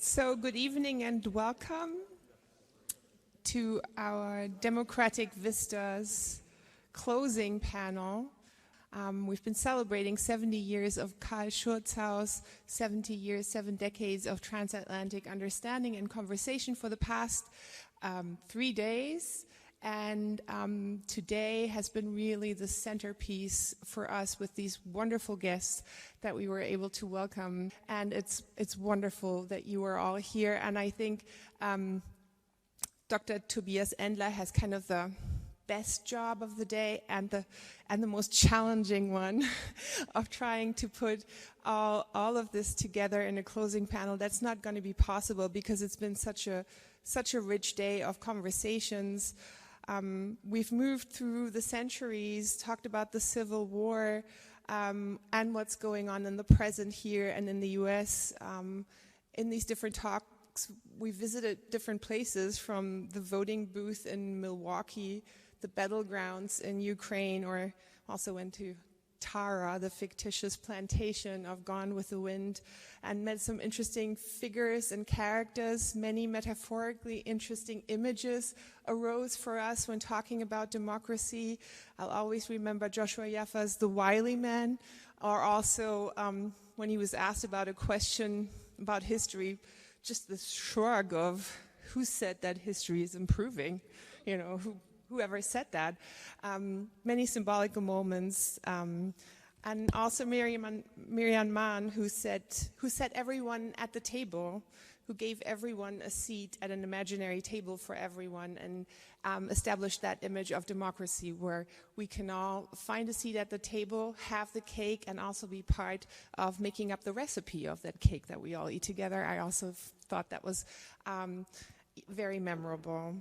So good evening and welcome to our Democratic Vistas closing panel. We've been celebrating 70 years of Carl-Schurz-Haus, 70 years, 7 decades of transatlantic understanding and conversation for the past 3 days. And today has been really the centerpiece for us with these wonderful guests that we were able to welcome. And it's wonderful that you are all here. And I think Dr. Tobias Endler has kind of the best job of the day and the most challenging one of trying to put all of this together in a closing panel. That's not going to be possible because it's been such a rich day of conversations. We've moved through the centuries, talked about the Civil War and what's going on in the present here and in the US. In these different talks, we visited different places, from the voting booth in Milwaukee, the battlegrounds in Ukraine, or also went to Tara, the fictitious plantation of Gone with the Wind, and met some interesting figures and characters. Many metaphorically interesting images arose for us when talking about democracy. I'll always remember Joshua Yaffa's The Wily Man, or also when he was asked about a question about history, just the shrug of, who said that history is improving? You know, whoever said that. Many symbolic moments. And also Mirrianne Mahn, who set everyone at the table, who gave everyone a seat at an imaginary table for everyone, and established that image of democracy where we can all find a seat at the table, have the cake, and also be part of making up the recipe of that cake that we all eat together. I also thought that was very memorable.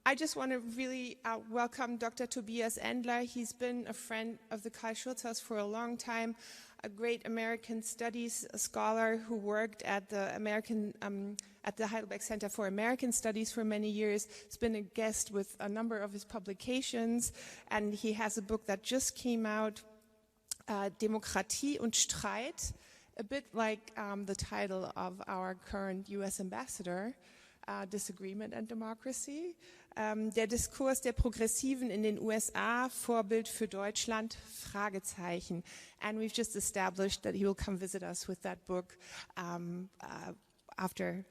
I just want to really welcome Dr. Tobias Endler. He's been a friend of the Carl-Schurz-Haus for a long time, a great American Studies scholar who worked at the Heidelberg Center for American Studies for many years. He's been a guest with a number of his publications, and he has a book that just came out, Demokratie und Streit, a bit like the title of our current US ambassador, Disagreement and Democracy. Der Diskurs der Progressiven in den USA, Vorbild für Deutschland, Fragezeichen. And we've just established that he will come visit us with that book after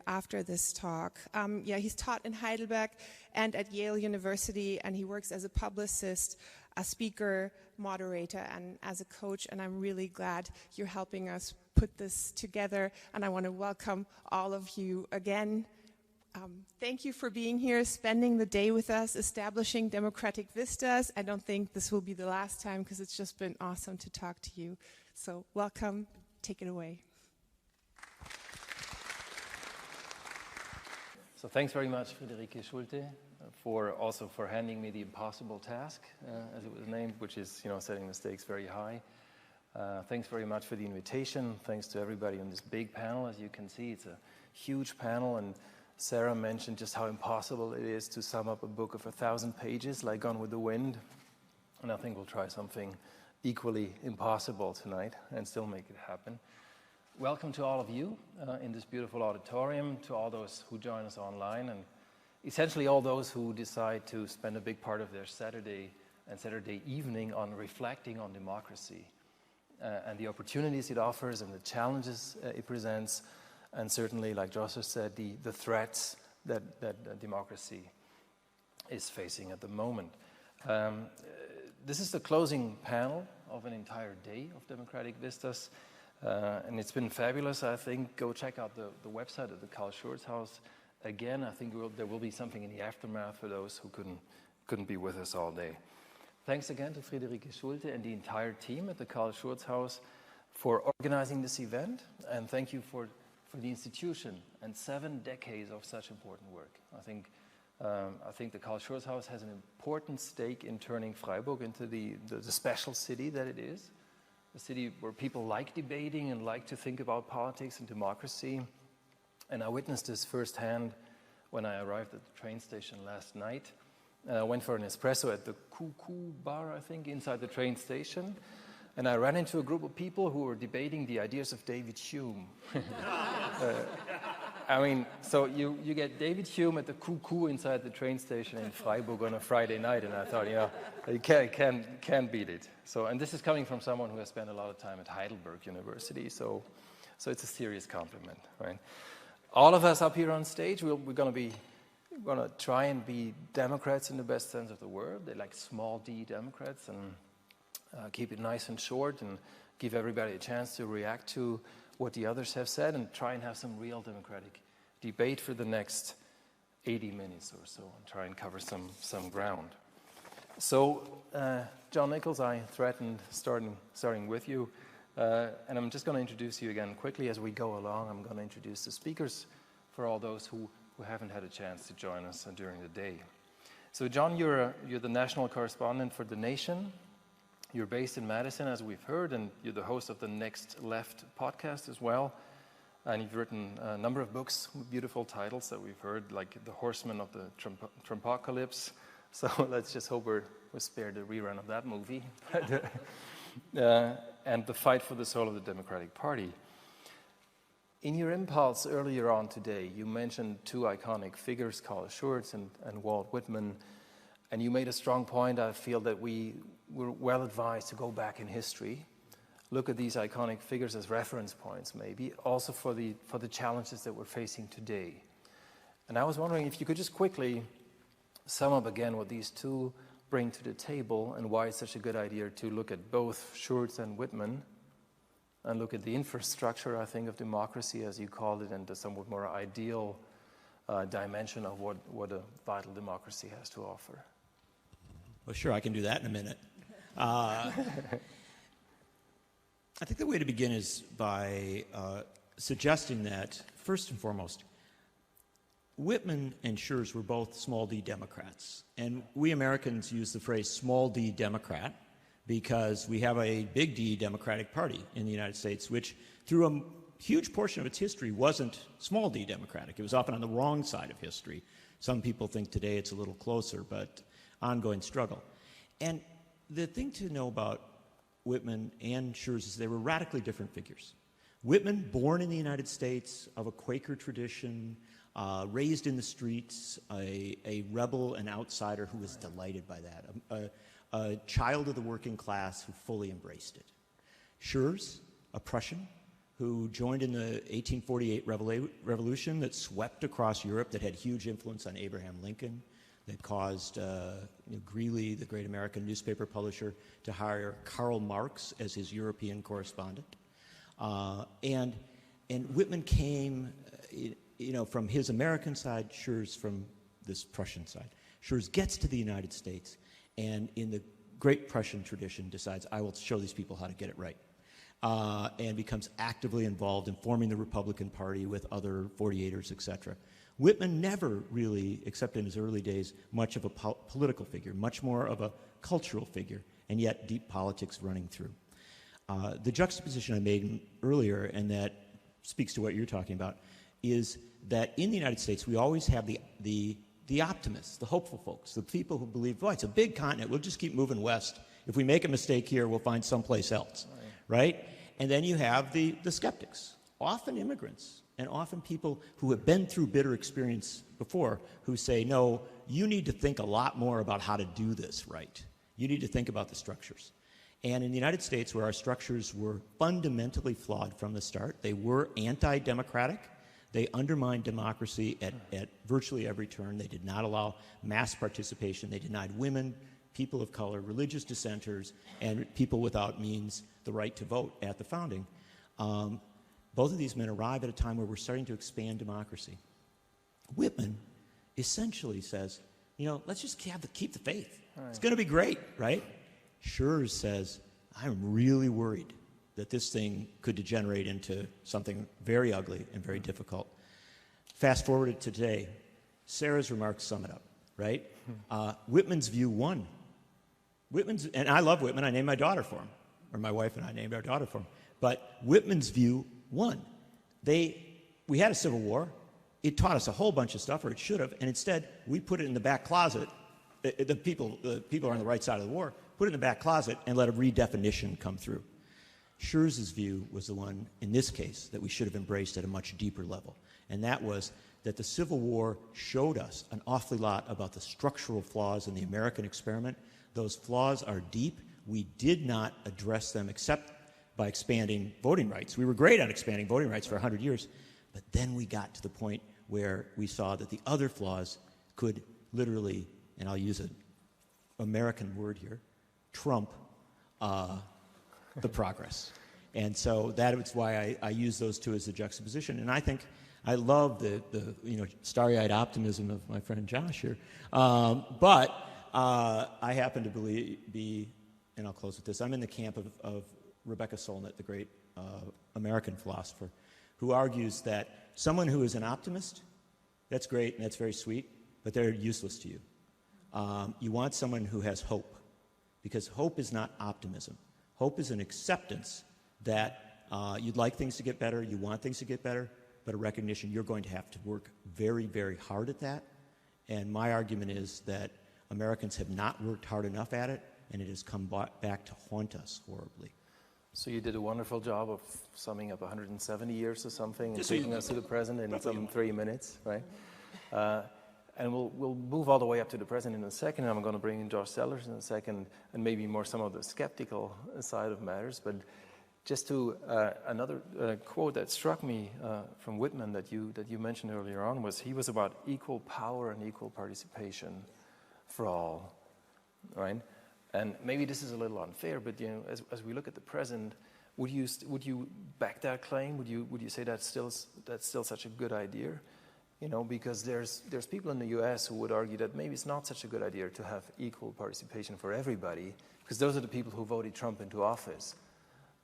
this talk. He's taught in Heidelberg and at Yale University, and he works as a publicist, a speaker, moderator, and as a coach, and I'm really glad you're helping us put this together, and I want to welcome all of you again. Thank you for being here, spending the day with us, establishing Democratic Vistas. I don't think this will be the last time because it's just been awesome to talk to you. So welcome, take it away. So thanks very much, Friederike Schulte, for handing me the impossible task, as it was named, which is, setting the stakes very high. Thanks very much for the invitation. Thanks to everybody on this big panel. As you can see, it's a huge panel, and Sarah mentioned just how impossible it is to sum up a book of 1,000 pages like Gone with the Wind, and I think we'll try something equally impossible tonight and still make it happen. Welcome to all of you in this beautiful auditorium, to all those who join us online, and essentially all those who decide to spend a big part of their Saturday and Saturday evening on reflecting on democracy and the opportunities it offers and the challenges it presents. And certainly, like Joshua said, the threats that democracy is facing at the moment. This is the closing panel of an entire day of Democratic Vistas, and it's been fabulous. I think go check out the website of the Carl-Schurz-Haus. Again, I think there will be something in the aftermath for those who couldn't be with us all day. Thanks again to Friederike Schulte and the entire team at the Carl-Schurz-Haus for organizing this event, and thank you for the institution and 7 decades of such important work. I think the Carl-Schurz-Haus has an important stake in turning Freiburg into the special city that it is, a city where people like debating and like to think about politics and democracy. And I witnessed this firsthand when I arrived at the train station last night. I went for an espresso at the Cuckoo Bar, I think, inside the train station. and I ran into a group of people who were debating the ideas of David Hume. I mean, so you get David Hume at the cuckoo inside the train station in Freiburg on a Friday night, and I thought, you can't beat it. So, and this is coming from someone who has spent a lot of time at Heidelberg University, so it's a serious compliment, right? All of us up here on stage, we're going to try and be Democrats in the best sense of the word. They're like small d Democrats, and keep it nice and short and give everybody a chance to react to what the others have said and try and have some real democratic debate for the next 80 minutes or so and try and cover some ground. So, John Nichols, I threatened starting with you, and I'm just going to introduce you again quickly as we go along. I'm going to introduce the speakers for all those who haven't had a chance to join us during the day. So, John, you're the national correspondent for The Nation. You're based in Madison, as we've heard, and you're the host of the Next Left podcast as well. And you've written a number of books with beautiful titles that we've heard, like The Horsemen of the Trumpocalypse. So let's just hope we're spared a rerun of that movie. And The Fight for the Soul of the Democratic Party. In your impulse earlier on today, you mentioned two iconic figures, Carl-Schurz and Walt Whitman. And you made a strong point. I feel that we were well advised to go back in history, look at these iconic figures as reference points, maybe, also for the challenges that we're facing today. And I was wondering if you could just quickly sum up again what these two bring to the table and why it's such a good idea to look at both Schurz and Whitman and look at the infrastructure, I think, of democracy, as you called it, and the somewhat more ideal dimension of what a vital democracy has to offer. Well, sure, I can do that in a minute. I think the way to begin is by suggesting that, first and foremost, Whitman and Schurz were both small d Democrats. And we Americans use the phrase small d Democrat because we have a big D Democratic Party in the United States, which through a huge portion of its history wasn't small d Democratic. It was often on the wrong side of history. Some people think today it's a little closer, but ongoing struggle. And the thing to know about Whitman and Schurz is they were radically different figures. Whitman, born in the United States, of a Quaker tradition, raised in the streets, a rebel, an outsider who was delighted by that, a child of the working class who fully embraced it. Schurz, a Prussian, who joined in the 1848 revolution that swept across Europe, that had huge influence on Abraham Lincoln, that caused Greeley, the great American newspaper publisher, to hire Karl Marx as his European correspondent. And Whitman came from his American side, Schurz from this Prussian side. Schurz gets to the United States, and in the great Prussian tradition decides, I will show these people how to get it right. And becomes actively involved in forming the Republican Party with other 48ers, etc. Whitman never really, except in his early days, much of a political figure, much more of a cultural figure, and yet deep politics running through. The juxtaposition I made earlier, and that speaks to what you're talking about, is that in the United States we always have the optimists, the hopeful folks, the people who believe, boy, it's a big continent, we'll just keep moving west. If we make a mistake here, we'll find someplace else, right? And then you have the skeptics, often immigrants, and often people who have been through bitter experience before, who say, no, you need to think a lot more about how to do this right. You need to think about the structures. And in the United States, where our structures were fundamentally flawed from the start, they were anti-democratic. They undermined democracy at virtually every turn. They did not allow mass participation. They denied women, people of color, religious dissenters, and people without means the right to vote at the founding. Both of these men arrive at a time where we're starting to expand democracy. Whitman essentially says, let's just keep the faith. Right. It's going to be great, right? Schurz says, I'm really worried that this thing could degenerate into something very ugly and very difficult. Fast forward to today, Sarah's remarks sum it up, right? Whitman's view won. And I love Whitman, I named my daughter for him, or my wife and I named our daughter for him. But Whitman's view won. We had a civil war, it taught us a whole bunch of stuff, or it should have, and instead we put it in the back closet. The people on the right side of the war put it in the back closet, and let a redefinition come through. Schur's view was the one, in this case, that we should have embraced at a much deeper level. And that was that the Civil War showed us an awfully lot about the structural flaws in the American experiment. Those flaws are deep. We did not address them except by expanding voting rights. We were great at expanding voting rights for 100 years, but then we got to the point where we saw that the other flaws could literally, and I'll use an American word here, trump the progress. And so that is why I use those two as a juxtaposition. And I think I love the starry-eyed optimism of my friend Josh here. But I happen to be, and I'll close with this, I'm in the camp of Rebecca Solnit, the great American philosopher, who argues that someone who is an optimist, that's great and that's very sweet, but they're useless to you. You want someone who has hope, because hope is not optimism. Hope is an acceptance that you'd like things to get better, you want things to get better, but a recognition you're going to have to work very, very hard at that. And my argument is that Americans have not worked hard enough at it, and it has come back to haunt us horribly. So you did a wonderful job of summing up 170 years or something and taking us to the present in some 3 minutes, right? And we'll move all the way up to the present in a second. I'm going to bring in Josh Sellers in a second, and maybe more some of the skeptical side of matters. But just to another quote that struck me from Whitman that you mentioned earlier on was he was about equal power and equal participation for all, right? And maybe this is a little unfair, but as we look at the present, would you back that claim? Would you say that's still such a good idea? Because there's people in the U.S. who would argue that maybe it's not such a good idea to have equal participation for everybody, because those are the people who voted Trump into office.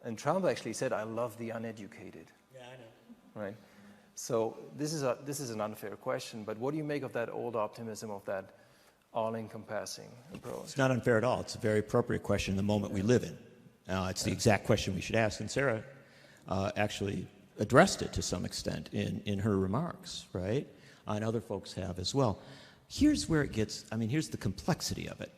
And Trump actually said, "I love the uneducated." Yeah, I know. Right. So this is an unfair question, but what do you make of that old optimism, of that all-encompassing approach? It's not unfair at all. It's a very appropriate question in the moment we live in. It's the exact question we should ask, and Sarah actually addressed it to some extent in her remarks, right? And other folks have as well. Here's where it gets, here's the complexity of it.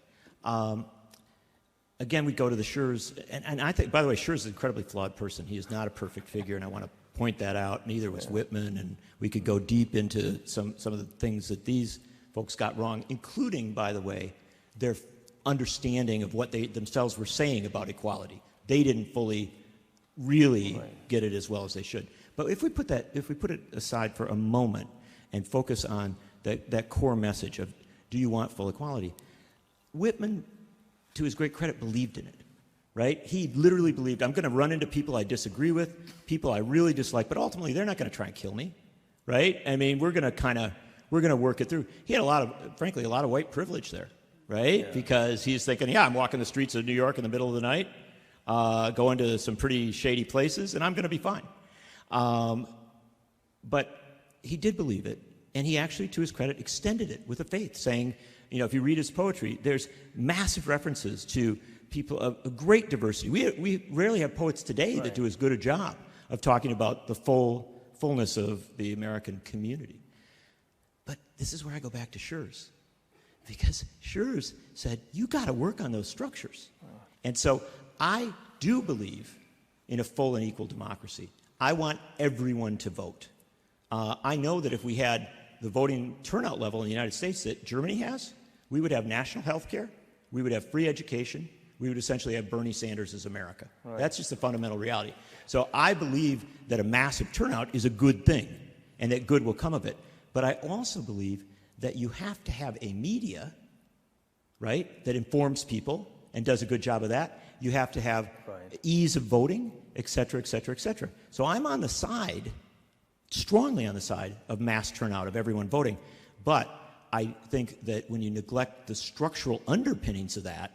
Again, we go to the Schur's, and I think, by the way, Schur's is an incredibly flawed person. He is not a perfect figure, and I want to point that out. Neither was Whitman, and we could go deep into some of the things that these folks got wrong, including, by the way, their understanding of what they themselves were saying about equality. They didn't fully really get it as well as they should. But if we put it aside for a moment and focus on that core message of, do you want full equality? Whitman, to his great credit, believed in it, right? He literally believed, I'm going to run into people I disagree with, people I really dislike, but ultimately they're not going to try and kill me, right? We're going to work it through. He had a lot of white privilege there, right? Yeah. Because he's thinking, I'm walking the streets of New York in the middle of the night, going to some pretty shady places, and I'm going to be fine. But he did believe it, and he actually, to his credit, extended it with a faith, saying, if you read his poetry, there's massive references to people of great diversity. We rarely have poets today that do as good a job of talking about the fullness of the American community. But this is where I go back to Schur's, because Schur's said, you got to work on those structures. And so I do believe in a full and equal democracy. I want everyone to vote. I know that if we had the voting turnout level in the United States that Germany has, we would have national health care, we would have free education, we would essentially have Bernie Sanders as America. Right. That's just a fundamental reality. So I believe that a massive turnout is a good thing, and that good will come of it. But I also believe that you have to have a media, right, that informs people and does a good job of that. You have to have ease of voting, et cetera, et cetera, et cetera. So I'm on the side, strongly on the side, of mass turnout, of everyone voting. But I think that when you neglect the structural underpinnings of that,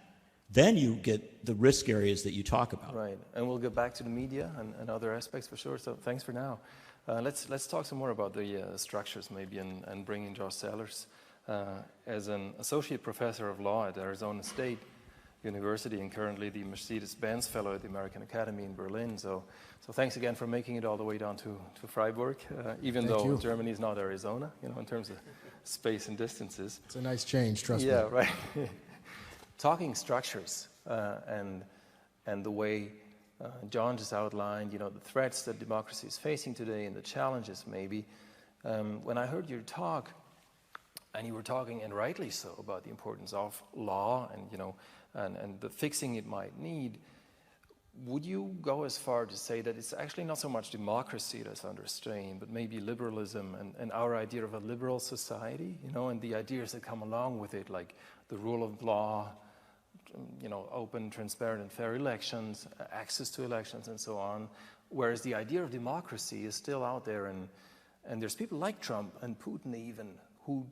then you get the risk areas that you talk about. Right, and we'll get back to the media and other aspects for sure, so thanks for now. Let's talk some more about the structures maybe and bring in Josh Sellers. As an associate professor of law at Arizona State University and currently the Mercedes-Benz Fellow at the American Academy in Berlin. So thanks again for making it all the way down to Freiburg, even though Germany is not Arizona, in terms of space and distances. It's a nice change, trust me. Yeah, right. Talking structures, and the way John just outlined, the threats that democracy is facing today and the challenges maybe. When I heard your talk, and you were talking, and rightly so, about the importance of law and the fixing it might need, would you go as far to say that it's actually not so much democracy that's under strain, but maybe liberalism and our idea of a liberal society, and the ideas that come along with it, like the rule of law, open, transparent, and fair elections, access to elections, and so on, whereas the idea of democracy is still out there, and there's people like Trump and Putin even who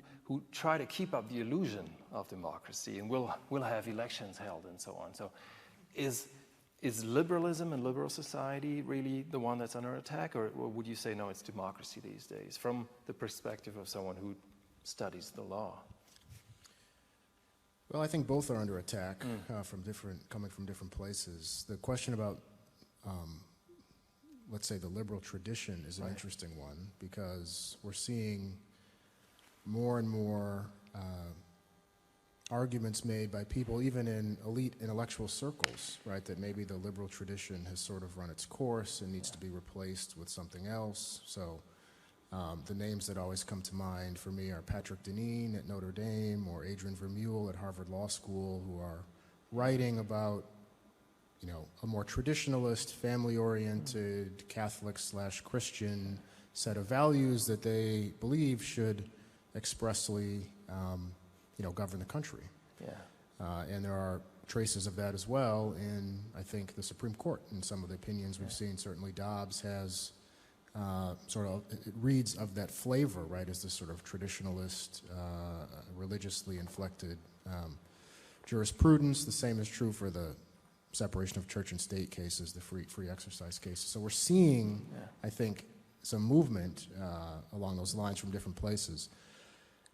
try to keep up the illusion of democracy and will have elections held and so on. So is liberalism and liberal society really the one that's under attack, or would you say, no, it's democracy these days, from the perspective of someone who studies the law? Well, I think both are under attack coming from different places. The question about, let's say, the liberal tradition is an interesting one, because we're seeing more and more arguments made by people, even in elite intellectual circles, right, that maybe the liberal tradition has sort of run its course and needs to be replaced with something else. So the names that always come to mind for me are Patrick Deneen at Notre Dame or Adrian Vermeule at Harvard Law School, who are writing about, a more traditionalist, family-oriented, Catholic/Christian set of values that they believe should expressly govern the country. Yeah. And there are traces of that as well in, I think, the Supreme Court in some of the opinions we've seen. Certainly Dobbs has it reads of that flavor, right, as this sort of traditionalist, religiously inflected jurisprudence. The same is true for the separation of church and state cases, the free exercise cases. So we're seeing, I think, some movement along those lines from different places.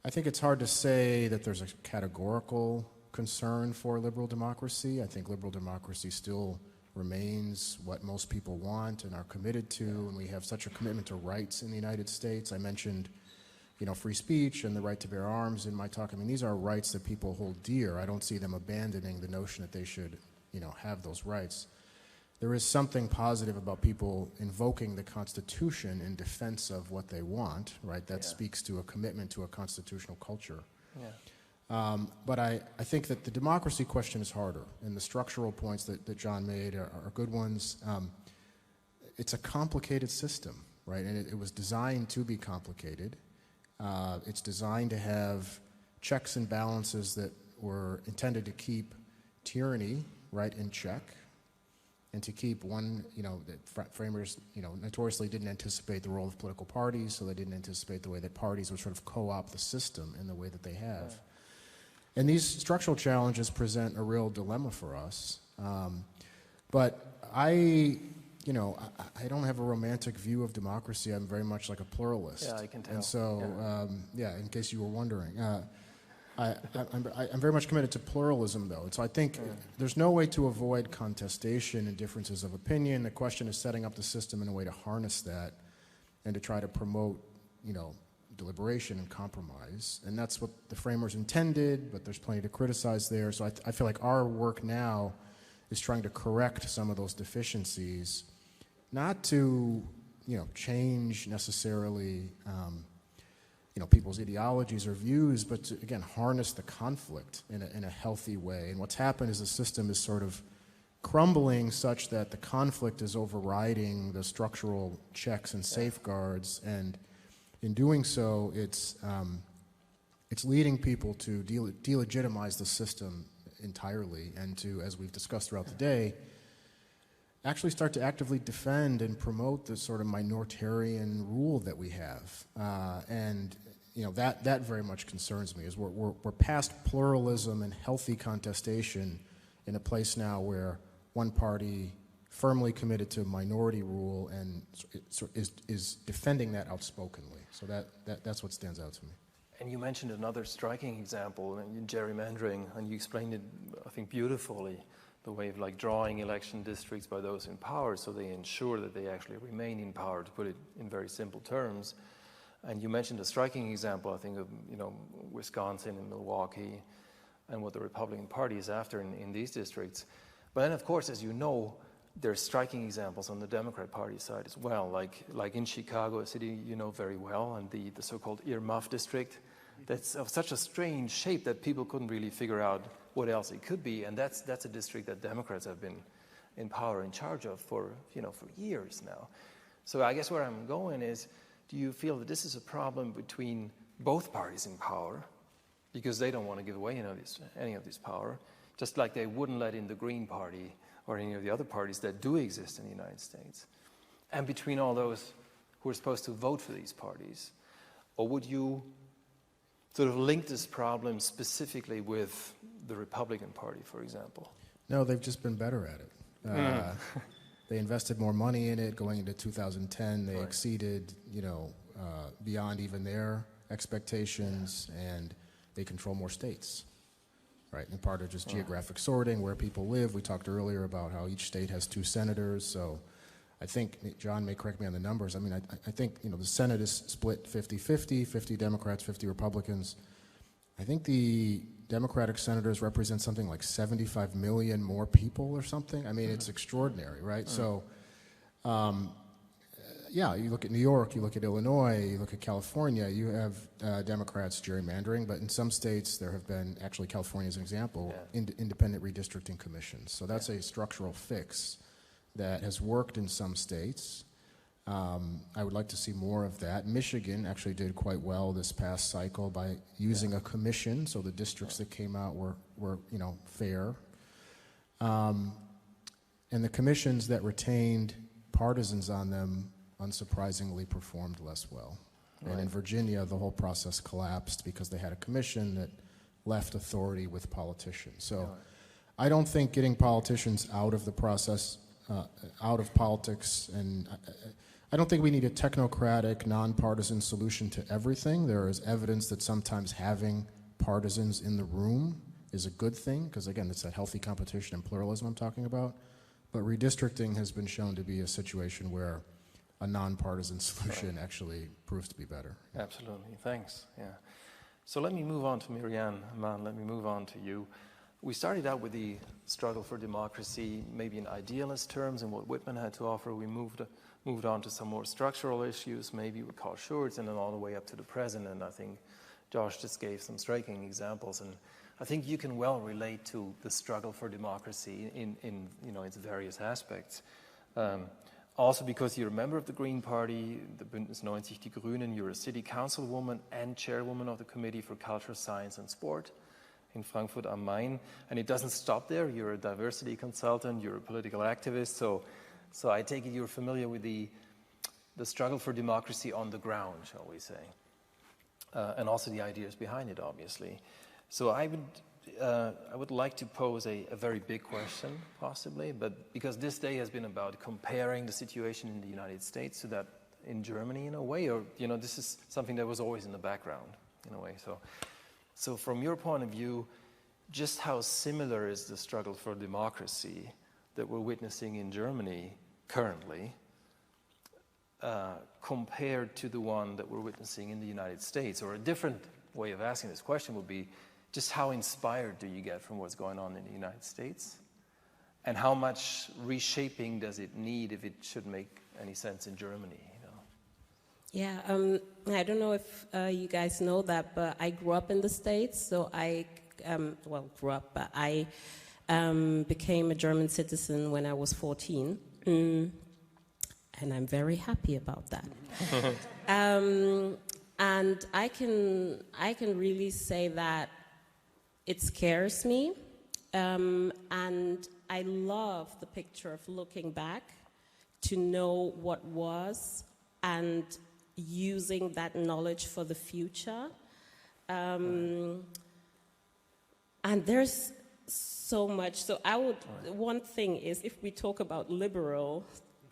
I think it's hard to say that there's a categorical concern for liberal democracy. I think liberal democracy still remains what most people want and are committed to, and we have such a commitment to rights in the United States. I mentioned, free speech and the right to bear arms in my talk. I mean, these are rights that people hold dear. I don't see them abandoning the notion that they should, have those rights. There is something positive about people invoking the Constitution in defense of what they want, right? That speaks to a commitment to a constitutional culture. Yeah. But I think that the democracy question is harder, and the structural points that John made are good ones. It's a complicated system, right? And it was designed to be complicated. It's designed to have checks and balances that were intended to keep tyranny, right, in check, and to keep that framers, notoriously didn't anticipate the role of political parties, so they didn't anticipate the way that parties would sort of co-opt the system in the way that they have. Right. And these structural challenges present a real dilemma for us. But I don't have a romantic view of democracy. I'm very much like a pluralist. Yeah, I can tell. And so, in case you were wondering. I'm very much committed to pluralism, though. And so I think there's no way to avoid contestation and differences of opinion. The question is setting up the system in a way to harness that and to try to promote, deliberation and compromise. And that's what the framers intended, but there's plenty to criticize there. So I feel like our work now is trying to correct some of those deficiencies, not to, change necessarily people's ideologies or views, but to, again, harness the conflict in a healthy way. And what's happened is the system is sort of crumbling such that the conflict is overriding the structural checks and safeguards, and in doing so, it's leading people to delegitimize the system entirely, and to, as we've discussed throughout the day, actually start to actively defend and promote the sort of minoritarian rule that we have. And that very much concerns me, is we're past pluralism and healthy contestation in a place now where one party firmly committed to minority rule and is defending that outspokenly. So that's what stands out to me. And you mentioned another striking example in gerrymandering, and you explained it, I think, beautifully, the way of drawing election districts by those in power so they ensure that they actually remain in power, to put it in very simple terms. And you mentioned a striking example, I think, of Wisconsin and Milwaukee, and what the Republican Party is after in these districts. But then, of course, as you know, there's striking examples on the Democrat Party side as well, like in Chicago, a city you know very well, and the so-called earmuff district. That's of such a strange shape that people couldn't really figure out what else it could be, and that's a district that Democrats have been in power, in charge of for years now. So I guess where I'm going is, do you feel that this is a problem between both parties in power, because they don't want to give away any of this power, just like they wouldn't let in the Green Party or any of the other parties that do exist in the United States, and between all those who are supposed to vote for these parties? Or would you sort of link this problem specifically with the Republican Party, for example? No, they've just been better at it. They invested more money in it going into 2010. They exceeded, beyond even their expectations, and they control more states, right? And part of just geographic sorting, where people live. We talked earlier about how each state has 2 senators. So I think, John may correct me on the numbers, I mean, I think, the Senate is split 50-50, 50 Democrats, 50 Republicans. I think the Democratic senators represent something like 75 million more people or something. I mean, it's extraordinary, right? So, you look at New York, you look at Illinois, you look at California, you have Democrats gerrymandering, but in some states there have been, actually California as an example, independent redistricting commissions. So that's a structural fix that has worked in some states. I would like to see more of that. Michigan actually did quite well this past cycle by using a commission, so the districts that came out were fair. And the commissions that retained partisans on them, unsurprisingly, performed less well. Right. And in Virginia, the whole process collapsed because they had a commission that left authority with politicians. So I don't think getting politicians out of the process, out of politics, and I don't think we need a technocratic, nonpartisan solution to everything. There is evidence that sometimes having partisans in the room is a good thing, because again, it's that healthy competition and pluralism I'm talking about. But redistricting has been shown to be a situation where a nonpartisan solution actually proves to be better. Absolutely, thanks. Yeah. So let me move on to Mirrianne. Mahn, let me move on to you. We started out with the struggle for democracy, maybe in idealist terms, and what Whitman had to offer. We moved on to some more structural issues, maybe with Carl-Schurz, and then all the way up to the present. And I think Josh just gave some striking examples, and I think you can well relate to the struggle for democracy in its various aspects. Also because you're a member of the Green Party, the Bündnis 90, die GRÜNEN, you're a city councilwoman and chairwoman of the Committee for Culture, Science and Sport in Frankfurt am Main. And it doesn't stop there. You're a diversity consultant, you're a political activist, so I take it you're familiar with the struggle for democracy on the ground, shall we say, and also the ideas behind it, obviously. So I would like to pose a very big question, possibly, but because this day has been about comparing the situation in the United States to that in Germany in a way, or this is something that was always in the background in a way. So from your point of view, just how similar is the struggle for democracy that we're witnessing in Germany currently compared to the one that we're witnessing in the United States? Or a different way of asking this question would be, just how inspired do you get from what's going on in the United States? And how much reshaping does it need if it should make any sense in Germany? Yeah, I don't know if you guys know that, but I grew up in the States, so I became a German citizen when I was 14, and I'm very happy about that. And I can really say that it scares me, and I love the picture of looking back to know what was and using that knowledge for the future. And there's so much. So one thing is, if we talk about liberal,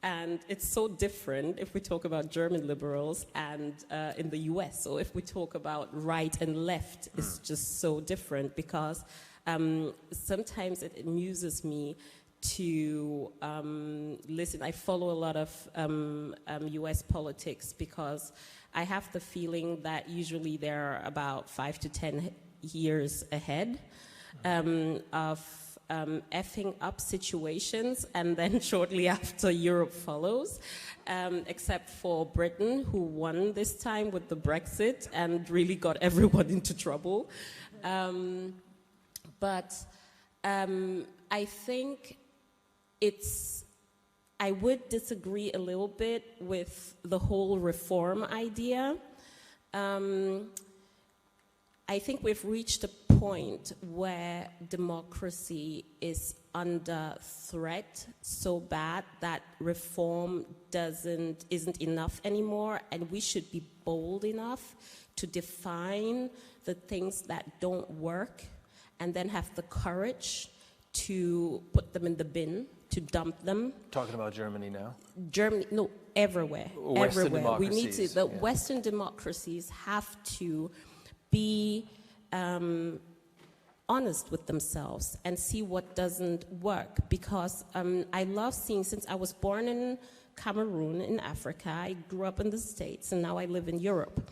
and it's so different if we talk about German liberals and in the US, or if we talk about right and left, it's just so different, because sometimes it amuses me to listen. I follow a lot of US politics, because I have the feeling that usually they're about 5 to 10 years ahead. of effing up situations, and then shortly after Europe follows, except for Britain, who won this time with the Brexit and really got everyone into trouble. But I think I would disagree a little bit with the whole reform idea. I think we've reached a point where democracy is under threat so bad that reform isn't enough anymore, and we should be bold enough to define the things that don't work and then have the courage to put them in the bin, to dump them. Talking about Germany now? Germany, no, everywhere. Western everywhere. We need to, democracies, Western democracies have to be honest with themselves and see what doesn't work. Because I love seeing, since I was born in Cameroon in Africa, I grew up in the States, and now I live in Europe.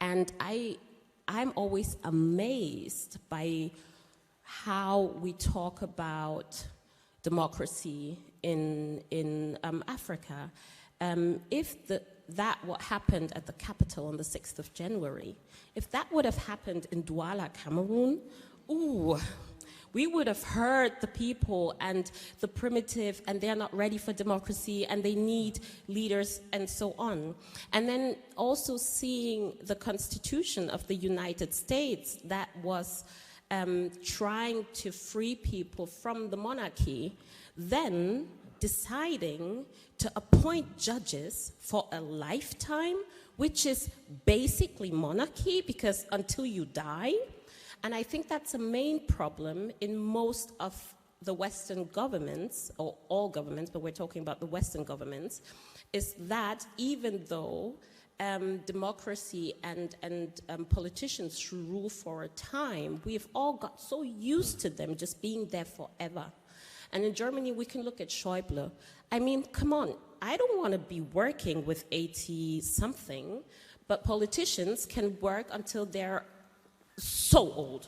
And I'm always amazed by how we talk about democracy in Africa. If that what happened at the Capitol on the 6th of January, if that would have happened in Douala, Cameroon, we would have heard the people and the primitive, and they're not ready for democracy, and they need leaders, and so on. And then also seeing the Constitution of the United States that was trying to free people from the monarchy, then deciding to appoint judges for a lifetime, which is basically monarchy, because until you die. And I think that's a main problem in most of the Western governments, or all governments, but we're talking about the Western governments, is that even though democracy and politicians should rule for a time, we've all got so used to them just being there forever. And in Germany, we can look at Schäuble. I mean, come on, I don't want to be working with 80-something, but politicians can work until they're so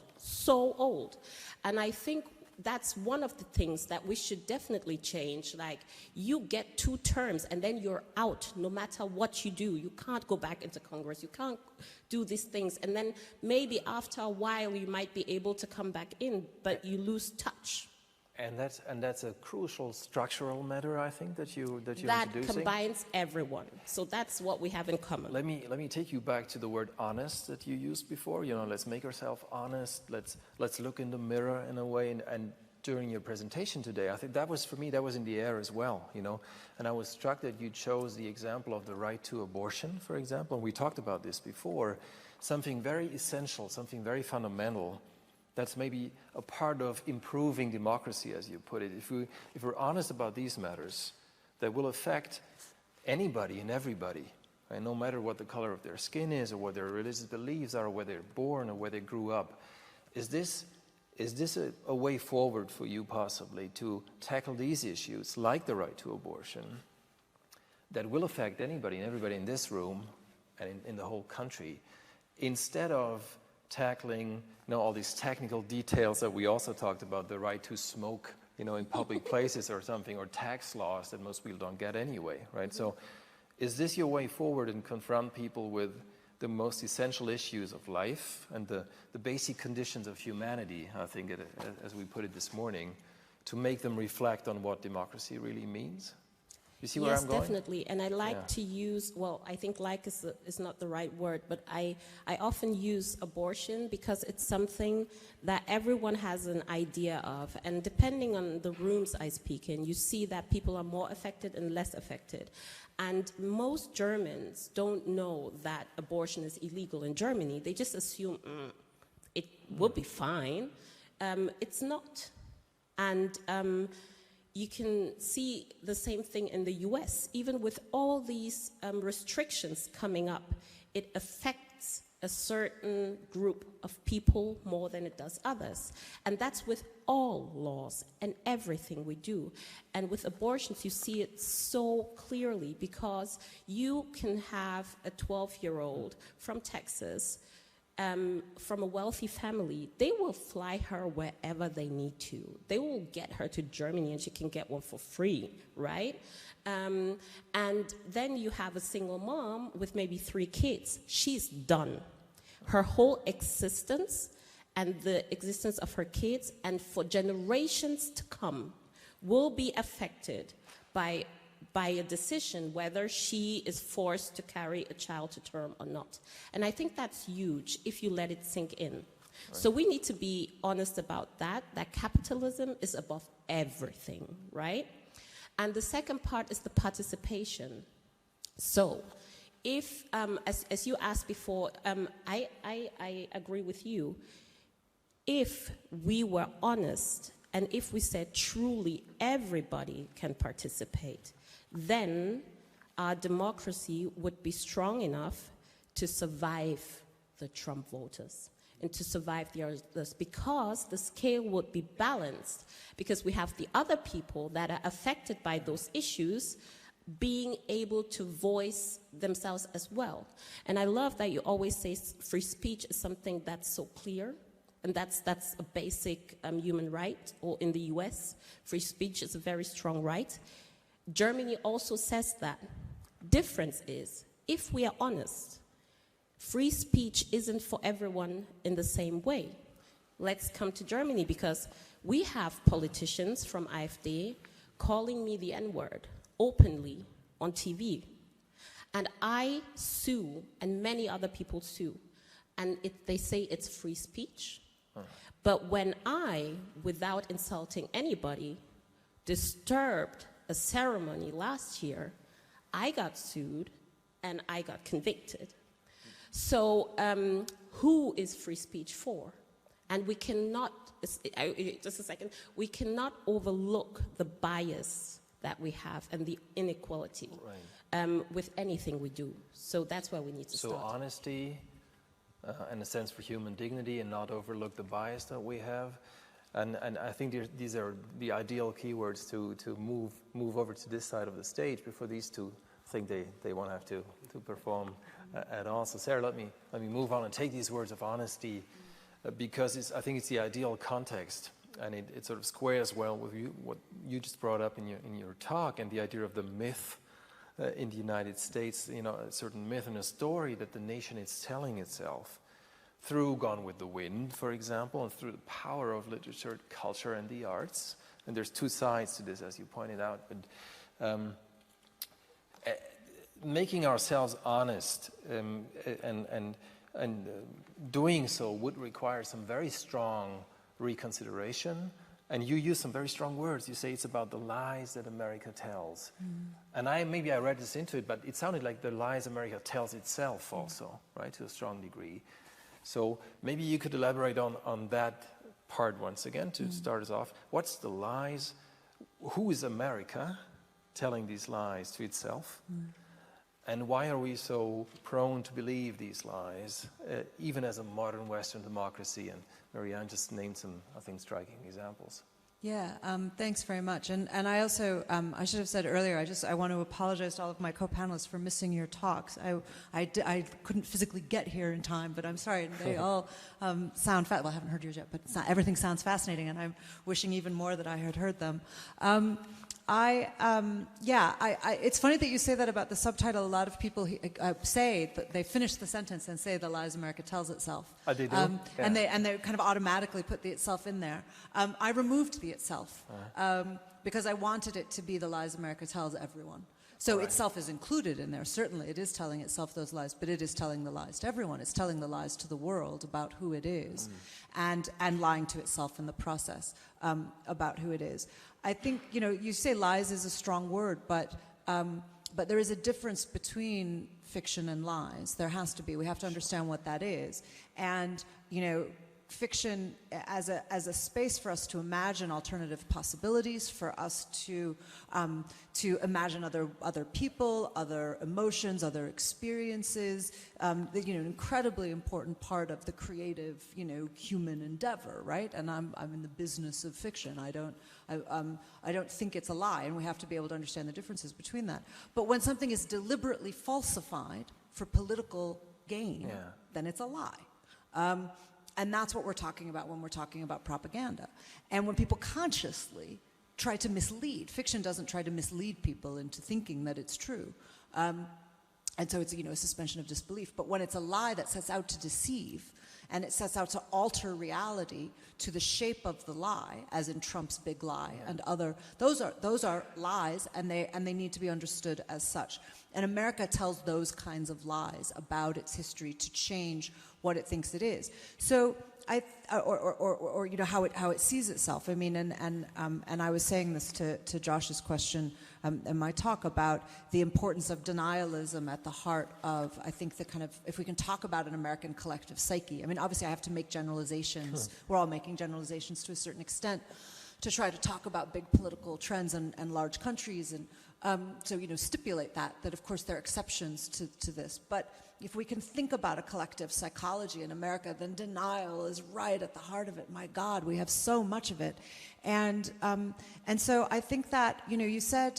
old. And I think that's one of the things that we should definitely change. Like, you get 2 terms and then you're out no matter what you do. You can't go back into Congress. You can't do these things. And then maybe after a while you might be able to come back in, but you lose touch. And that's a crucial structural matter, I think, that you're introducing. That combines everyone. So that's what we have in common. Let me take you back to the word honest that you used before. You know, let's make ourselves honest. Let's look in the mirror in a way. And during your presentation today, I think that was, for me, that was in the air as well. You know, and I was struck that you chose the example of the right to abortion, for example. And we talked about this before. Something very essential, something very fundamental. That's maybe a part of improving democracy, as you put it. If we're honest about these matters, that will affect anybody and everybody, right? No matter what the color of their skin is, or what their religious beliefs are, or where they're born, or where they grew up. Is this a way forward for you, possibly, to tackle these issues, like the right to abortion, that will affect anybody and everybody in this room and in the whole country, instead of tackling, all these technical details that we also talked about, the right to smoke, in public places or something, or tax laws that most people don't get anyway, right? So is this your way forward and confront people with the most essential issues of life and the basic conditions of humanity, I think, as we put it this morning, to make them reflect on what democracy really means? You see where I'm going? Yes, definitely. And I like to use, well, I think like is not the right word, but I often use abortion because it's something that everyone has an idea of. And depending on the rooms I speak in, you see that people are more affected and less affected. And most Germans don't know that abortion is illegal in Germany. They just assume it will be fine. It's not. And you can see the same thing in the US. Even with all these restrictions coming up, it affects a certain group of people more than it does others. And that's with all laws and everything we do. And with abortions, you see it so clearly, because you can have a 12-year-old from Texas from a wealthy family, they will fly her wherever they need to. They will get her to Germany and she can get one for free, right? And then you have a single mom with maybe 3 kids. She's done. Her whole existence and the existence of her kids and for generations to come will be affected by a decision whether she is forced to carry a child to term or not. And I think that's huge if you let it sink in. Right. So we need to be honest about that capitalism is above everything, right? And the second part is the participation. So if, as you asked before, I agree with you. If we were honest and if we said truly everybody can participate, then our democracy would be strong enough to survive the Trump voters and to survive the others, because the scale would be balanced, because we have the other people that are affected by those issues being able to voice themselves as well. And I love that you always say free speech is something that's so clear, and that's a basic human right, or in the US, free speech is a very strong right. Germany also says that. Difference is, if we are honest, free speech isn't for everyone in the same way. Let's come to Germany, because we have politicians from AfD calling me the N-word openly on TV. And I sue, and many other people sue. And they say it's free speech. But when I, without insulting anybody, disturbed a ceremony last year, I got sued and I got convicted. So who is free speech for? And we cannot, just a second, we cannot overlook the bias that we have and the inequality with anything we do. So that's where we need to start. So honesty and a sense for human dignity, and not overlook the bias that we have. And I think these are the ideal keywords to move over to this side of the stage before these two think they won't have to perform at all. So Sarah, let me move on and take these words of honesty because I think it's the ideal context, and it sort of squares well with what you just brought up in your talk, and the idea of the myth in the United States, a certain myth and a story that the nation is telling itself through Gone with the Wind, for example, and through the power of literature, culture, and the arts. And there's two sides to this, as you pointed out. But making ourselves honest and doing so would require some very strong reconsideration. And you use some very strong words. You say it's about the lies that America tells. And maybe I read this into it, but it sounded like the lies America tells itself also, right, to a strong degree. So maybe you could elaborate on that part once again to start us off. What's the lies? Who is America telling these lies to itself? And why are we so prone to believe these lies, even as a modern Western democracy? And Mirrianne just named some, I think, striking examples. Yeah, thanks very much. And I also, I should have said earlier, I want to apologize to all of my co-panelists for missing your talks. I couldn't physically get here in time, but I'm sorry. They all sound, well, I haven't heard yours yet, but everything sounds fascinating, and I'm wishing even more that I had heard them. It's funny that you say that about the subtitle. A lot of people say that they finish the sentence and say the lies America tells itself. Oh, they do? And they kind of automatically put the itself in there. I removed the itself because I wanted it to be the lies America tells everyone. So itself is included in there. Certainly it is telling itself those lies, but it is telling the lies to everyone. It's telling the lies to the world about who it is and lying to itself in the process about who it is. I think, you say lies is a strong word, but there is a difference between fiction and lies. There has to be. We have to understand what that is. And, fiction as a space for us to imagine alternative possibilities, for us to imagine other people, other emotions, other experiences. An incredibly important part of the creative, human endeavor, right? And I'm in the business of fiction. I don't think it's a lie, and we have to be able to understand the differences between that. But when something is deliberately falsified for political gain, then it's a lie. And that's what we're talking about when we're talking about propaganda. And when people consciously try to mislead, fiction doesn't try to mislead people into thinking that it's true. And so it's, a suspension of disbelief. But when it's a lie that sets out to deceive, and it sets out to alter reality to the shape of the lie, as in Trump's big lie and other, those are lies, and they need to be understood as such. And America tells those kinds of lies about its history to change what it thinks it is. So how it sees itself. I mean, and I was saying this to Josh's question in my talk about the importance of denialism at the heart of, I think, the kind of, if we can talk about an American collective psyche. I mean, obviously I have to make generalizations. Sure. We're all making generalizations to a certain extent to try to talk about big political trends and large countries, and so stipulate that of course there are exceptions to this. But if we can think about a collective psychology in America, then denial is right at the heart of it. My God, we have so much of it. And so I think that, you said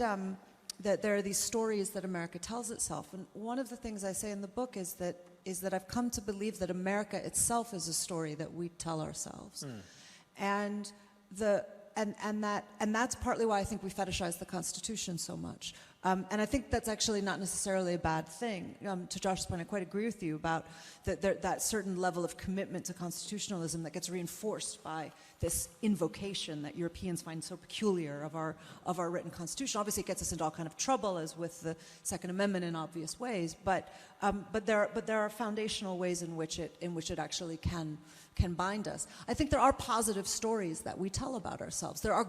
that there are these stories that America tells itself. And one of the things I say in the book is that I've come to believe that America itself is a story that we tell ourselves. And that's partly why I think we fetishize the Constitution so much. And I think that's actually not necessarily a bad thing. To Josh's point, I quite agree with you about that certain level of commitment to constitutionalism that gets reinforced by this invocation that Europeans find so peculiar of our written constitution. Obviously, it gets us into all kind of trouble, as with the Second Amendment in obvious ways. But there are foundational ways in which it actually can bind us. I think there are positive stories that we tell about ourselves. There are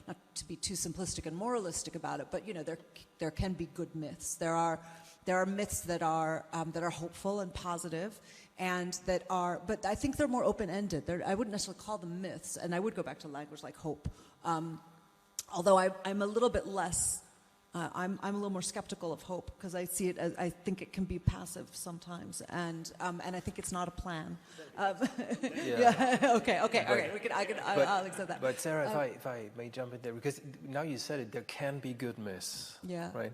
not to be too simplistic and moralistic about it, but there can be good myths. There are myths that are hopeful and positive, and but I think they're more open-ended. I wouldn't necessarily call them myths, and I would go back to language like hope. Although I'm a little bit less. I'm a little more skeptical of hope, because I see it as, I think it can be passive sometimes, and I think it's not a plan. Okay. I'll accept that. But Sarah, if I may jump in there, because now you said it, there can be good myths, right?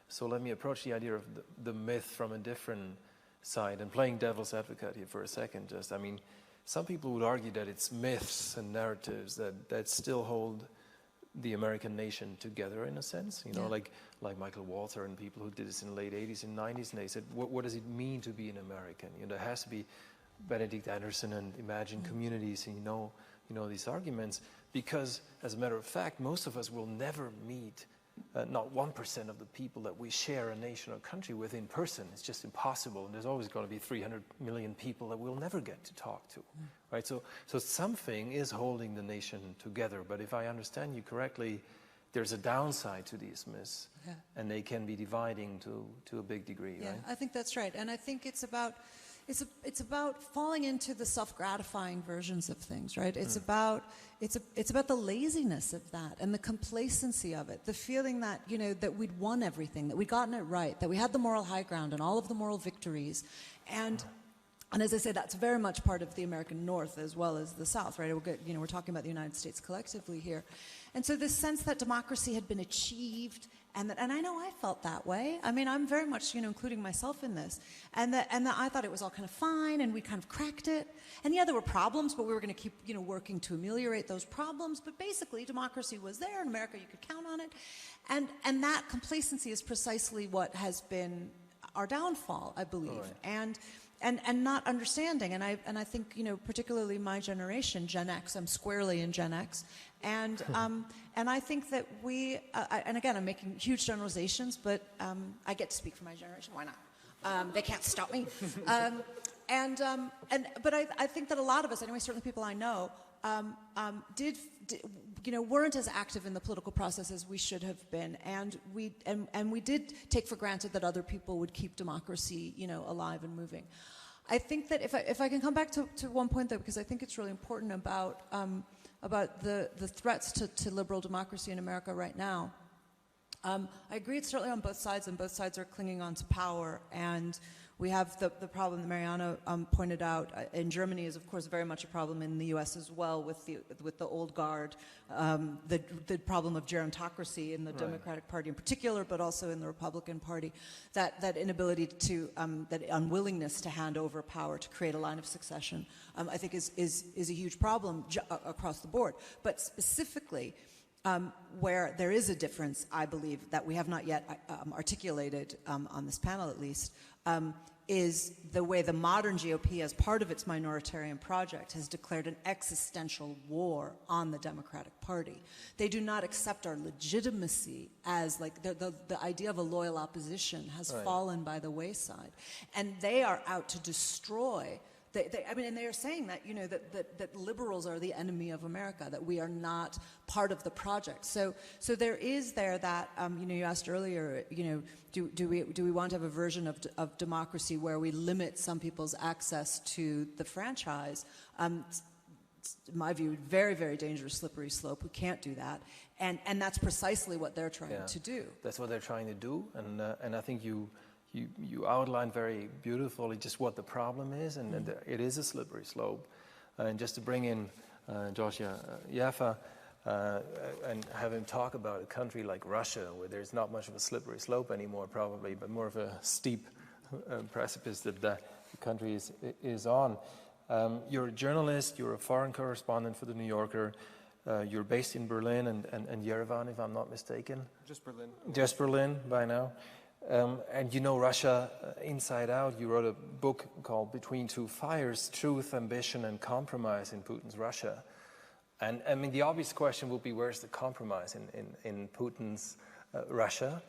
So let me approach the idea of the myth from a different side, and playing devil's advocate here for a second. Some people would argue that it's myths and narratives that still hold the American nation together, in a sense, like Michael Walter and people who did this in the late 80s and 90s, and they said, what does it mean to be an American? There has to be Benedict Anderson and imagined communities, and these arguments, because as a matter of fact, most of us will never meet not 1% of the people that we share a nation or country with in person. It's just impossible, and there's always going to be 300 million people that we'll never get to talk to, right? So something is holding the nation together, but if I understand you correctly, there's a downside to these myths, and they can be dividing to a big degree, right? I think that's right, and I think it's about falling into the self-gratifying versions of things, right? It's about the laziness of that and the complacency of it, the feeling that that we'd won everything, that we'd gotten it right, that we had the moral high ground and all of the moral victories, and as I say, that's very much part of the American North as well as the South, right? We're talking about the United States collectively here, and so this sense that democracy had been achieved. And I know I felt that way. I mean, I'm very much, including myself in this. And that I thought it was all kind of fine, and we kind of cracked it. And there were problems, but we were going to keep, working to ameliorate those problems. But basically, democracy was there in America. You could count on it. And that complacency is precisely what has been our downfall, I believe. Right. And not understanding. And I think, particularly my generation, Gen X, I'm squarely in Gen X. And I think that and again, I'm making huge generalizations, but I get to speak for my generation. Why not? They can't stop me. But I think that a lot of us, anyway, certainly people I know, weren't as active in the political process as we should have been, and we did take for granted that other people would keep democracy, alive and moving. I think that if I can come back to one point though, because I think it's really important about the threats to liberal democracy in America right now. I agree it's certainly on both sides, and both sides are clinging on to power, and We have the problem that Mariana pointed out in Germany is, of course, very much a problem in the U.S. as well with the old guard, the problem of gerontocracy in the Democratic Party in particular, but also in the Republican Party, that inability to, that unwillingness to hand over power to create a line of succession, I think is a huge problem across the board. But specifically, where there is a difference, I believe, that we have not yet articulated on this panel at least, is the way the modern GOP, as part of its minoritarian project, has declared an existential war on the Democratic Party. They do not accept our legitimacy as, like, the idea of a loyal opposition has fallen by the wayside. And they are out to destroy. And they are saying that, you know, that liberals are the enemy of America, that we are not part of the project. So there is that, you know, you asked earlier, you know, do we want to have a version of democracy where we limit some people's access to the franchise? In my view, very, very dangerous, slippery slope. We can't do that. And that's precisely what they're trying to do. That's what they're trying to do. And I think you outlined very beautifully just what the problem is, and it is a slippery slope. And just to bring in Joshua Yaffa and have him talk about a country like Russia, where there's not much of a slippery slope anymore probably, but more of a steep precipice that the country is on. You're a journalist, you're a foreign correspondent for The New Yorker. You're based in Berlin and Yerevan, if I'm not mistaken. Just Berlin. Just Berlin by now. And you know Russia inside out. You wrote a book called Between Two Fires, Truth, Ambition, and Compromise in Putin's Russia. And I mean, the obvious question would be, where's the compromise in Putin's Russia?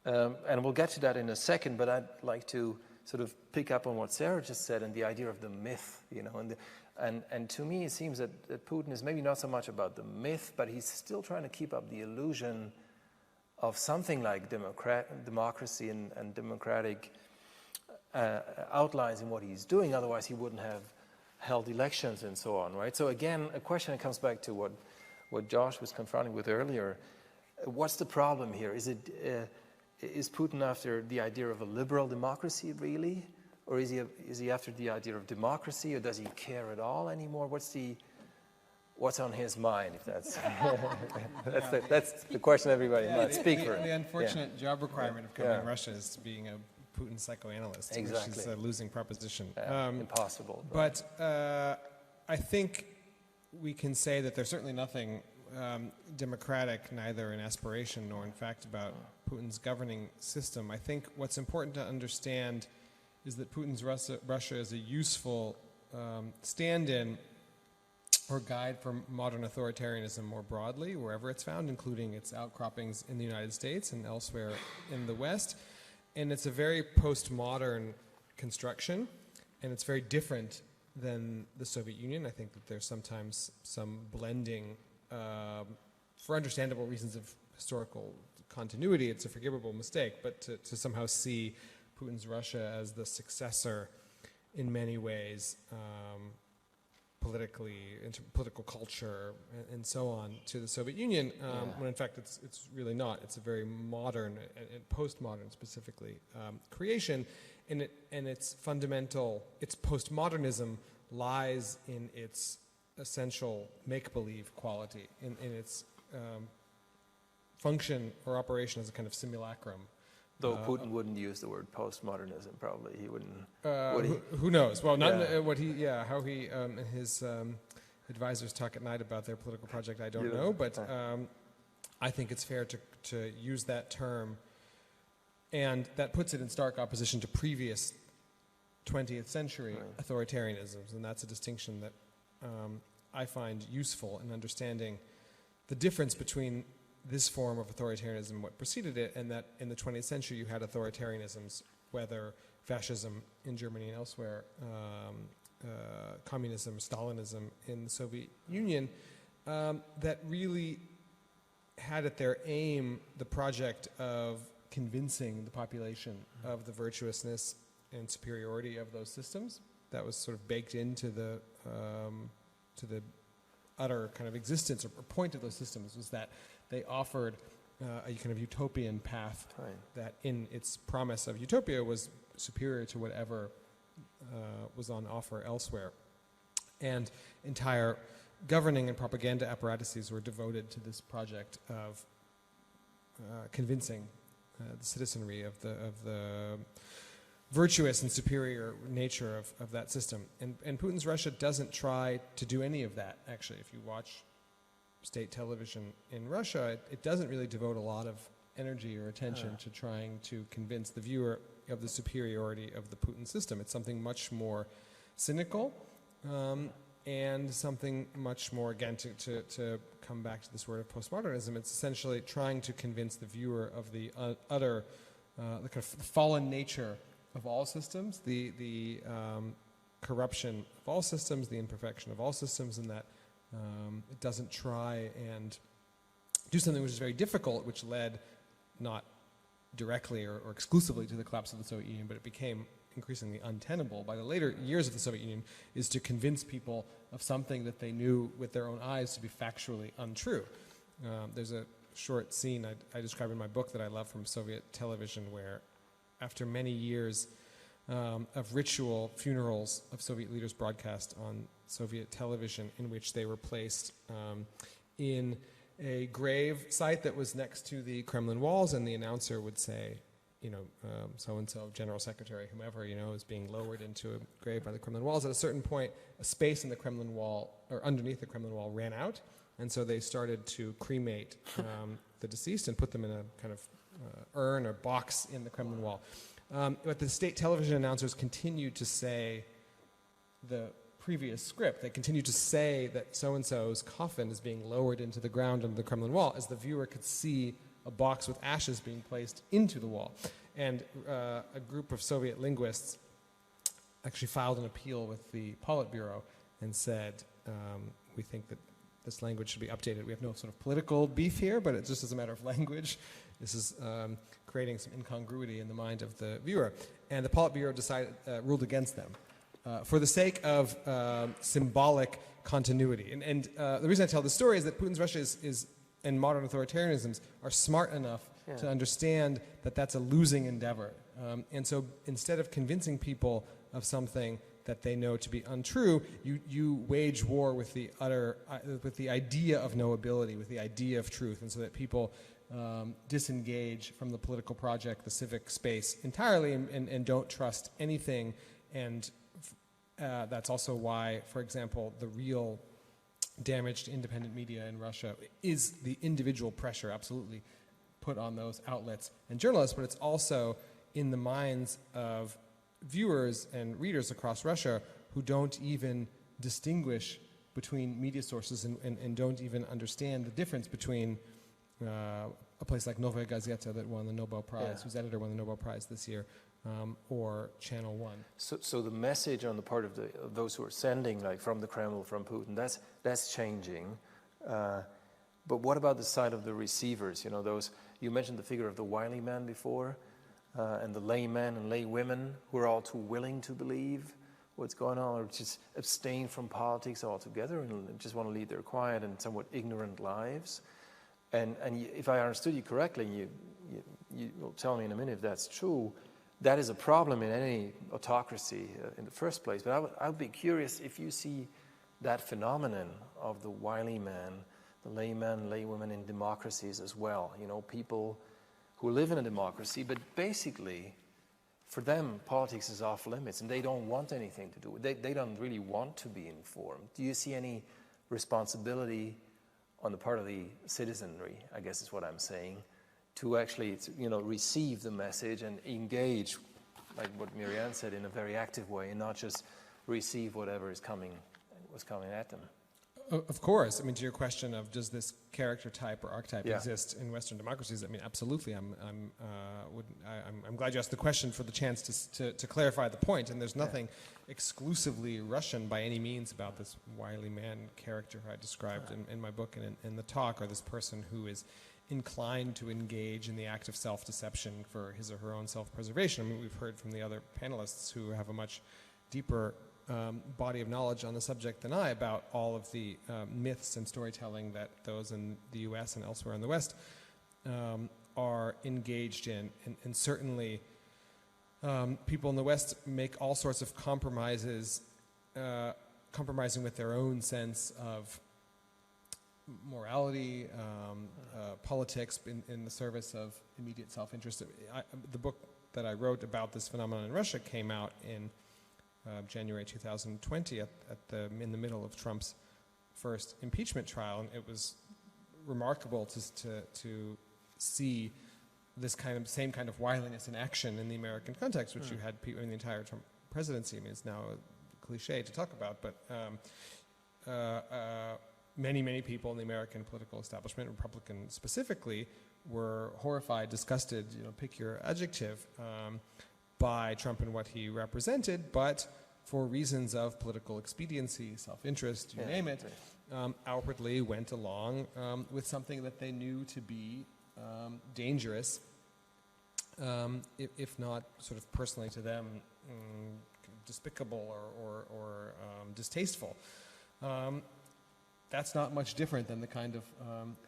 And we'll get to that in a second, but I'd like to sort of pick up on what Sarah just said and the idea of the myth, you know. And to me, it seems that Putin is maybe not so much about the myth, but he's still trying to keep up the illusion of something like democracy and democratic outlines in what he's doing. Otherwise, he wouldn't have held elections and so on, right? So again, a question that comes back to what Josh was confronting with earlier. What's the problem here? Is Putin after the idea of a liberal democracy, really? Or is he after the idea of democracy, or does he care at all anymore? What's on his mind, if that's that's the question everybody might speak for. The unfortunate job requirement of covering Russia is being a Putin psychoanalyst, exactly. Which is a losing proposition. Impossible. But I think we can say that there's certainly nothing democratic, neither in aspiration nor in fact, about Putin's governing system. I think what's important to understand is that Putin's Russia is a useful stand-in or guide for modern authoritarianism more broadly, wherever it's found, including its outcroppings in the United States and elsewhere in the West. And it's a very postmodern construction, and it's very different than the Soviet Union. I think that there's sometimes some blending, for understandable reasons of historical continuity. It's a forgivable mistake, but to somehow see Putin's Russia as the successor in many ways, politically, into political culture, and so on, to the Soviet Union, when in fact it's really not. It's a very modern and postmodern, specifically, creation, and its fundamental, its postmodernism lies in its essential make-believe quality, in its function or operation as a kind of simulacrum. Though Putin wouldn't use the word postmodernism, probably he wouldn't. Would he? Who knows? Well, not how he and his advisors talk at night about their political project, I don't know. But I think it's fair to use that term, and that puts it in stark opposition to previous 20th century authoritarianisms, and that's a distinction that I find useful in understanding the difference between this form of authoritarianism and what preceded it, and that in the 20th century you had authoritarianisms, whether fascism in Germany and elsewhere, communism, Stalinism in the Soviet Union, that really had at their aim the project of convincing the population of the virtuousness and superiority of those systems. That was sort of baked into the utter kind of existence or point of those systems, was that they offered a kind of utopian path that in its promise of utopia was superior to whatever was on offer elsewhere. And entire governing and propaganda apparatuses were devoted to this project of convincing the citizenry of the virtuous and superior nature of that system. And Putin's Russia doesn't try to do any of that, actually. If you watch state television in Russia, it doesn't really devote a lot of energy or attention to trying to convince the viewer of the superiority of the Putin system. It's something much more cynical, and something much more, again, to come back to this word of postmodernism, it's essentially trying to convince the viewer of the utter, the kind of fallen nature of all systems, the corruption of all systems, the imperfection of all systems, and that it doesn't try and do something which is very difficult, which led not directly or exclusively to the collapse of the Soviet Union, but it became increasingly untenable by the later years of the Soviet Union, is to convince people of something that they knew with their own eyes to be factually untrue. There's a short scene I describe in my book that I love from Soviet television where after many years of ritual funerals of Soviet leaders broadcast on Soviet television, in which they were placed in a grave site that was next to the Kremlin walls, and the announcer would say, you know, so-and-so, General Secretary, whomever, you know, is being lowered into a grave by the Kremlin walls. At a certain point, a space in the Kremlin wall, or underneath the Kremlin wall, ran out, and so they started to cremate the deceased and put them in a kind of urn or box in the Kremlin wall. But the state television announcers continued to say the previous script. They continued to say that so-and-so's coffin is being lowered into the ground under the Kremlin wall, as the viewer could see a box with ashes being placed into the wall. And a group of Soviet linguists actually filed an appeal with the Politburo and said, we think that this language should be updated. We have no sort of political beef here, but it's just as a matter of language. This is creating some incongruity in the mind of the viewer. And the Politburo ruled against them for the sake of symbolic continuity. And the reason I tell this story is that Putin's Russia and modern authoritarianisms are smart enough to understand that that's a losing endeavor. And so instead of convincing people of something that they know to be untrue, you wage war with the idea of knowability, with the idea of truth, and so that people disengage from the political project, the civic space entirely, and don't trust anything. And that's also why, for example, the real damage to independent media in Russia is the individual pressure absolutely put on those outlets and journalists, but it's also in the minds of viewers and readers across Russia who don't even distinguish between media sources and don't even understand the difference between a place like Novaya Gazeta that won the Nobel Prize, whose editor won the Nobel Prize this year, or Channel One. So the message on the part of those who are sending, like from the Kremlin, from Putin, that's changing. But what about the side of the receivers? You know, those you mentioned the figure of the wily man before, and the laymen and laywomen who are all too willing to believe what's going on, or just abstain from politics altogether and just want to lead their quiet and somewhat ignorant lives. And if I understood you correctly, you will tell me in a minute if that's true. That is a problem in any autocracy in the first place. But I would be curious if you see that phenomenon of the wily man, the layman, laywomen in democracies as well. You know, people who live in a democracy, but basically, for them, politics is off limits, and they don't want anything to do with it. They don't really want to be informed. Do you see any responsibility on the part of the citizenry, I guess is what I'm saying, to actually, you know, receive the message and engage, like what Mirrianne said, in a very active way, and not just receive whatever was coming at them? Of course. I mean, to your question of does this character type or archetype exist in Western democracies? I mean, absolutely. I'm glad you asked the question for the chance to clarify the point. And there's nothing exclusively Russian by any means about this wily man character I described in my book and in the talk, or this person who is inclined to engage in the act of self-deception for his or her own self-preservation. I mean, we've heard from the other panelists who have a much deeper body of knowledge on the subject than I about all of the myths and storytelling that those in the US and elsewhere in the West are engaged in. And certainly people in the West make all sorts of compromises, compromising with their own sense of morality, politics in the service of immediate self-interest. The book that I wrote about this phenomenon in Russia came out in January 2020 in the middle of Trump's first impeachment trial, and it was remarkable to see this same kind of wiliness in action in the American context, which you had people in the entire Trump presidency. I mean, it's now a cliche to talk about, but many people in the American political establishment, Republican specifically, were horrified, disgusted, pick your adjective, by Trump and what he represented, but for reasons of political expediency, self-interest, you name it, outwardly went along with something that they knew to be dangerous, if not sort of personally to them despicable or distasteful. That's not much different than the kind of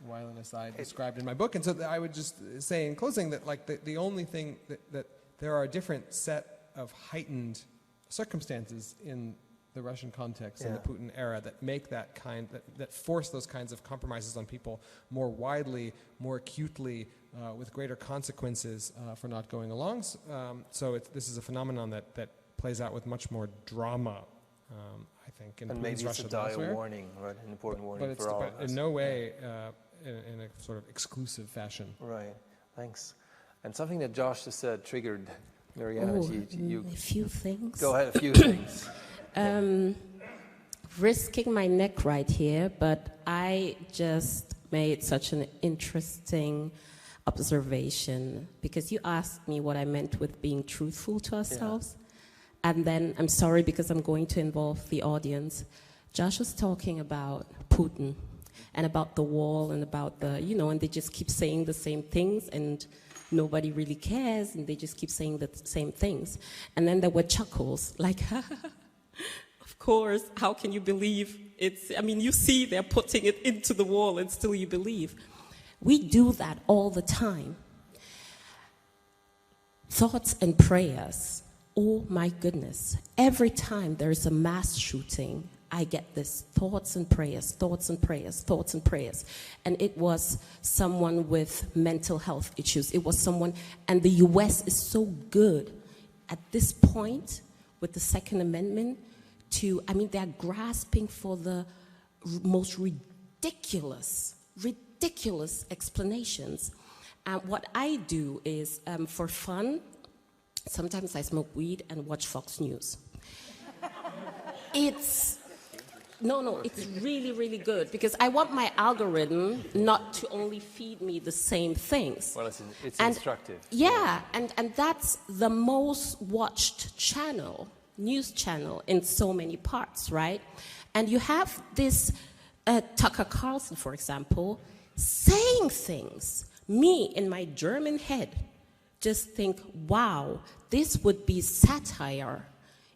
wiliness I described in my book. And so I would just say in closing that the only thing that there are a different set of heightened circumstances in the Russian context in the Putin era that make that force those kinds of compromises on people more widely, more acutely, with greater consequences for not going along. So this is a phenomenon that plays out with much more drama, I think, in and Putin's maybe Russia it's a dire elsewhere. warning, right? An important warning for all of But us. in no way in a sort of exclusive fashion. Right, thanks. And something that Josh just said triggered Mirrianne. A few things. Go ahead, a few things. Risking my neck right here, but I just made such an interesting observation because you asked me what I meant with being truthful to ourselves. And then, I'm sorry because I'm going to involve the audience. Josh was talking about Putin and about the wall and about and they just keep saying the same things and nobody really cares and they just keep saying the same things. And then there were chuckles, like, of course, how can you believe you see they're putting it into the wall and still you believe. We do that all the time. Thoughts and prayers. Oh my goodness. Every time there's a mass shooting, I get this thoughts and prayers, thoughts and prayers, thoughts and prayers. And it was someone with mental health issues. It was someone, and the US is so good at this point with the Second Amendment they're grasping for the most ridiculous explanations. And what I do is, for fun, sometimes I smoke weed and watch Fox News. It's really, really good because I want my algorithm not to only feed me the same things. Well, it's instructive. Yeah, and that's the most watched news channel in so many parts, right? And you have this Tucker Carlson, for example, saying things. Me, in my German head, just think, wow, this would be satire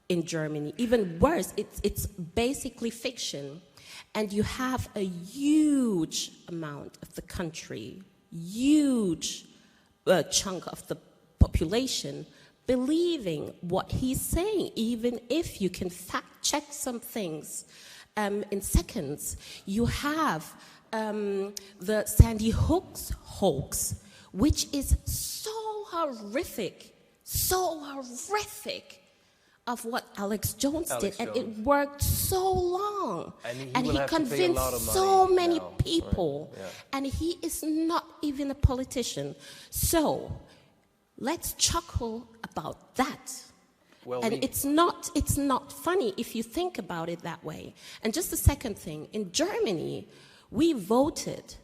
in Germany. Even worse, it's basically fiction. And you have a huge amount of the country, huge chunk of the population believing what he's saying, even if you can fact check some things in seconds. You have the Sandy Hook's hoax, which is so horrific of what Alex Jones did, and it worked so long, and he convinced so many people, right. and he is not even a politician. So let's chuckle about that. Well, and it's not funny if you think about it that way. And just the second thing, in Germany, we voted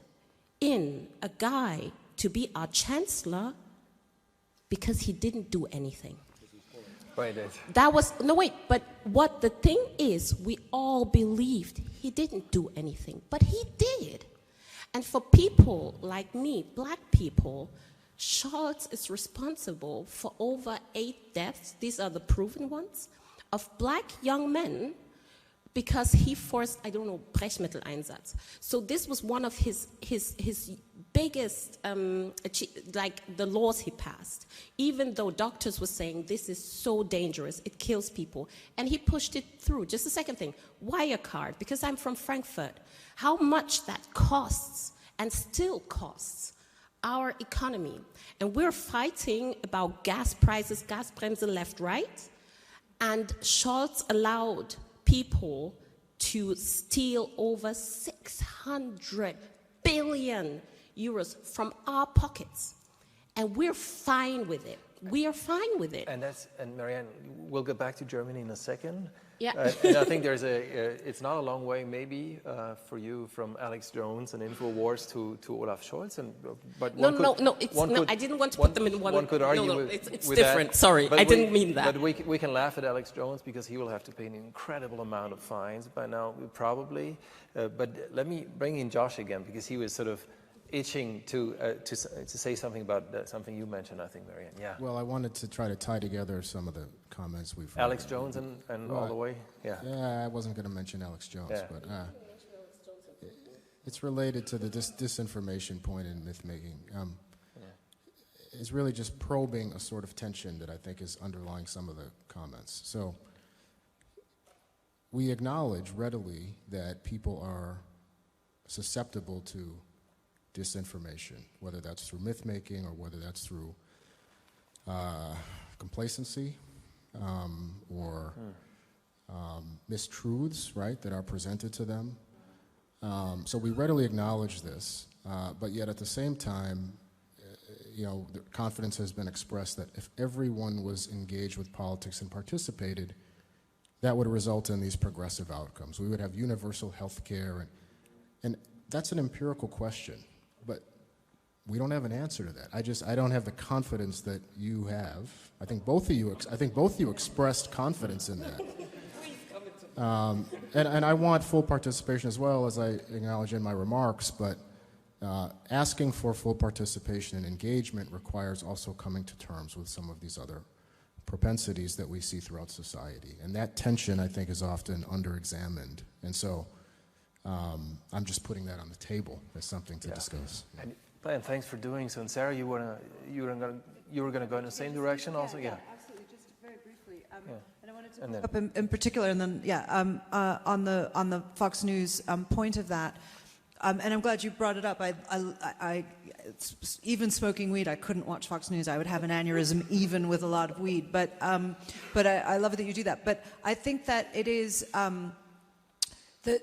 in a guy to be our chancellor because he didn't do anything. Right. But what the thing is, we all believed he didn't do anything, but he did. And for people like me, black people, Scholz is responsible for over 8 deaths, these are the proven ones, of black young men because he forced, Brechmitteleinsatz. So this was one of his biggest, like the laws he passed, even though doctors were saying this is so dangerous, it kills people, and he pushed it through. Just a second thing, Wirecard, because I'm from Frankfurt, how much that costs and still costs our economy. And we're fighting about gas prices, Gasbremse left, right, and Scholz allowed people to steal over 600 billion euros from our pockets. And we're fine with it. We are fine with it. And Mirrianne, we'll get back to Germany in a second. Yeah. And I think there's it's not a long way maybe for you from Alex Jones and InfoWars to Olaf Scholz. But no, I didn't want to put them in one. One could argue it's with different. That. Sorry, I didn't mean that. But we can laugh at Alex Jones because he will have to pay an incredible amount of fines by now, probably. But let me bring in Josh again because he was sort of itching to say something about something you mentioned, I think, Mirrianne. Yeah. Well, I wanted to try to tie together some of the comments we've heard. Alex Jones and all the way? Yeah. Yeah, I wasn't going to mention Alex Jones, yeah. But it's related to the disinformation point in myth-making. It's really just probing a sort of tension that I think is underlying some of the comments. So we acknowledge readily that people are susceptible to disinformation, whether that's through myth-making or whether that's through complacency or mistruths, right, that are presented to them. So we readily acknowledge this, but yet at the same time, the confidence has been expressed that if everyone was engaged with politics and participated, that would result in these progressive outcomes. We would have universal health care, and that's an empirical question. But we don't have an answer to that. I don't have the confidence that you have. I think both of you expressed confidence in that. And I want full participation as well, as I acknowledge in my remarks, but asking for full participation and engagement requires also coming to terms with some of these other propensities that we see throughout society. And that tension, I think, is often under-examined. And so I'm just putting that on the table as something to discuss. And thanks for doing so. And Sarah, you were going to go in the same direction also? Yeah, absolutely. Just very briefly. And I wanted to pick up in particular, and then, on the Fox News point of that. And I'm glad you brought it up. I even smoking weed, I couldn't watch Fox News. I would have an aneurysm even with a lot of weed. But I love that you do that. But I think that it is...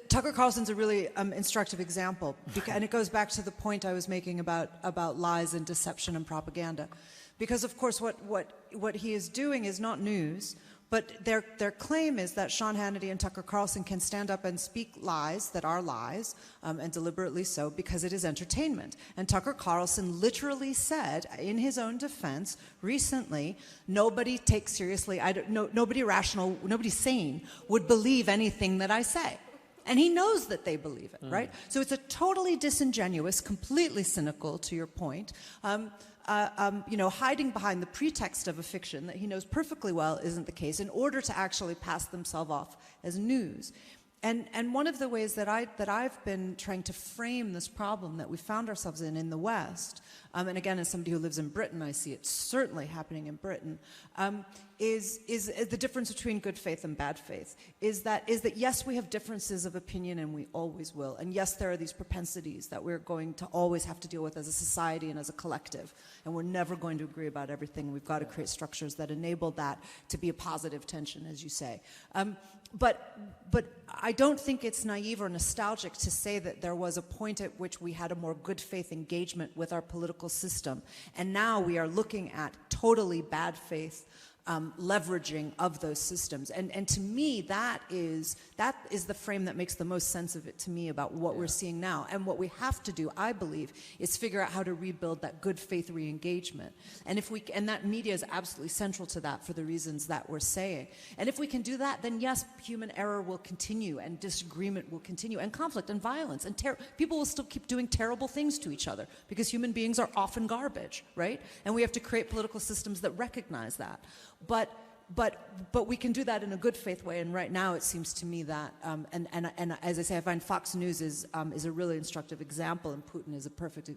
Tucker Carlson's a really instructive example, and it goes back to the point I was making about lies and deception and propaganda. Because, of course, what he is doing is not news, but their claim is that Sean Hannity and Tucker Carlson can stand up and speak lies that are lies, and deliberately so, because it is entertainment. And Tucker Carlson literally said, in his own defense, recently, nobody takes seriously, nobody rational, nobody sane would believe anything that I say. And he knows that they believe it, right? So it's a totally disingenuous, completely cynical, to your point, hiding behind the pretext of a fiction that he knows perfectly well isn't the case in order to actually pass themselves off as news. And one of the ways that I've been trying to frame this problem that we found ourselves in the West, and again, as somebody who lives in Britain, I see it certainly happening in Britain, is the difference between good faith and bad faith. Is that yes, we have differences of opinion, and we always will. And yes, there are these propensities that we're going to always have to deal with as a society and as a collective. And we're never going to agree about everything. We've got to create structures that enable that to be a positive tension, as you say. But I don't think it's naive or nostalgic to say that there was a point at which we had a more good faith engagement with our political system. And now we are looking at totally bad faith leveraging of those systems. And to me, that is the frame that makes the most sense of it to me about what we're seeing now. And what we have to do, I believe, is figure out how to rebuild that good faith re-engagement. And that media is absolutely central to that for the reasons that we're saying. And if we can do that, then yes, human error will continue, and disagreement will continue, and conflict and violence, and people will still keep doing terrible things to each other, because human beings are often garbage, right? And we have to create political systems that recognize that. But But we can do that in a good faith way, and right now it seems to me that, and as I say, I find Fox News is a really instructive example, and Putin is a perfect,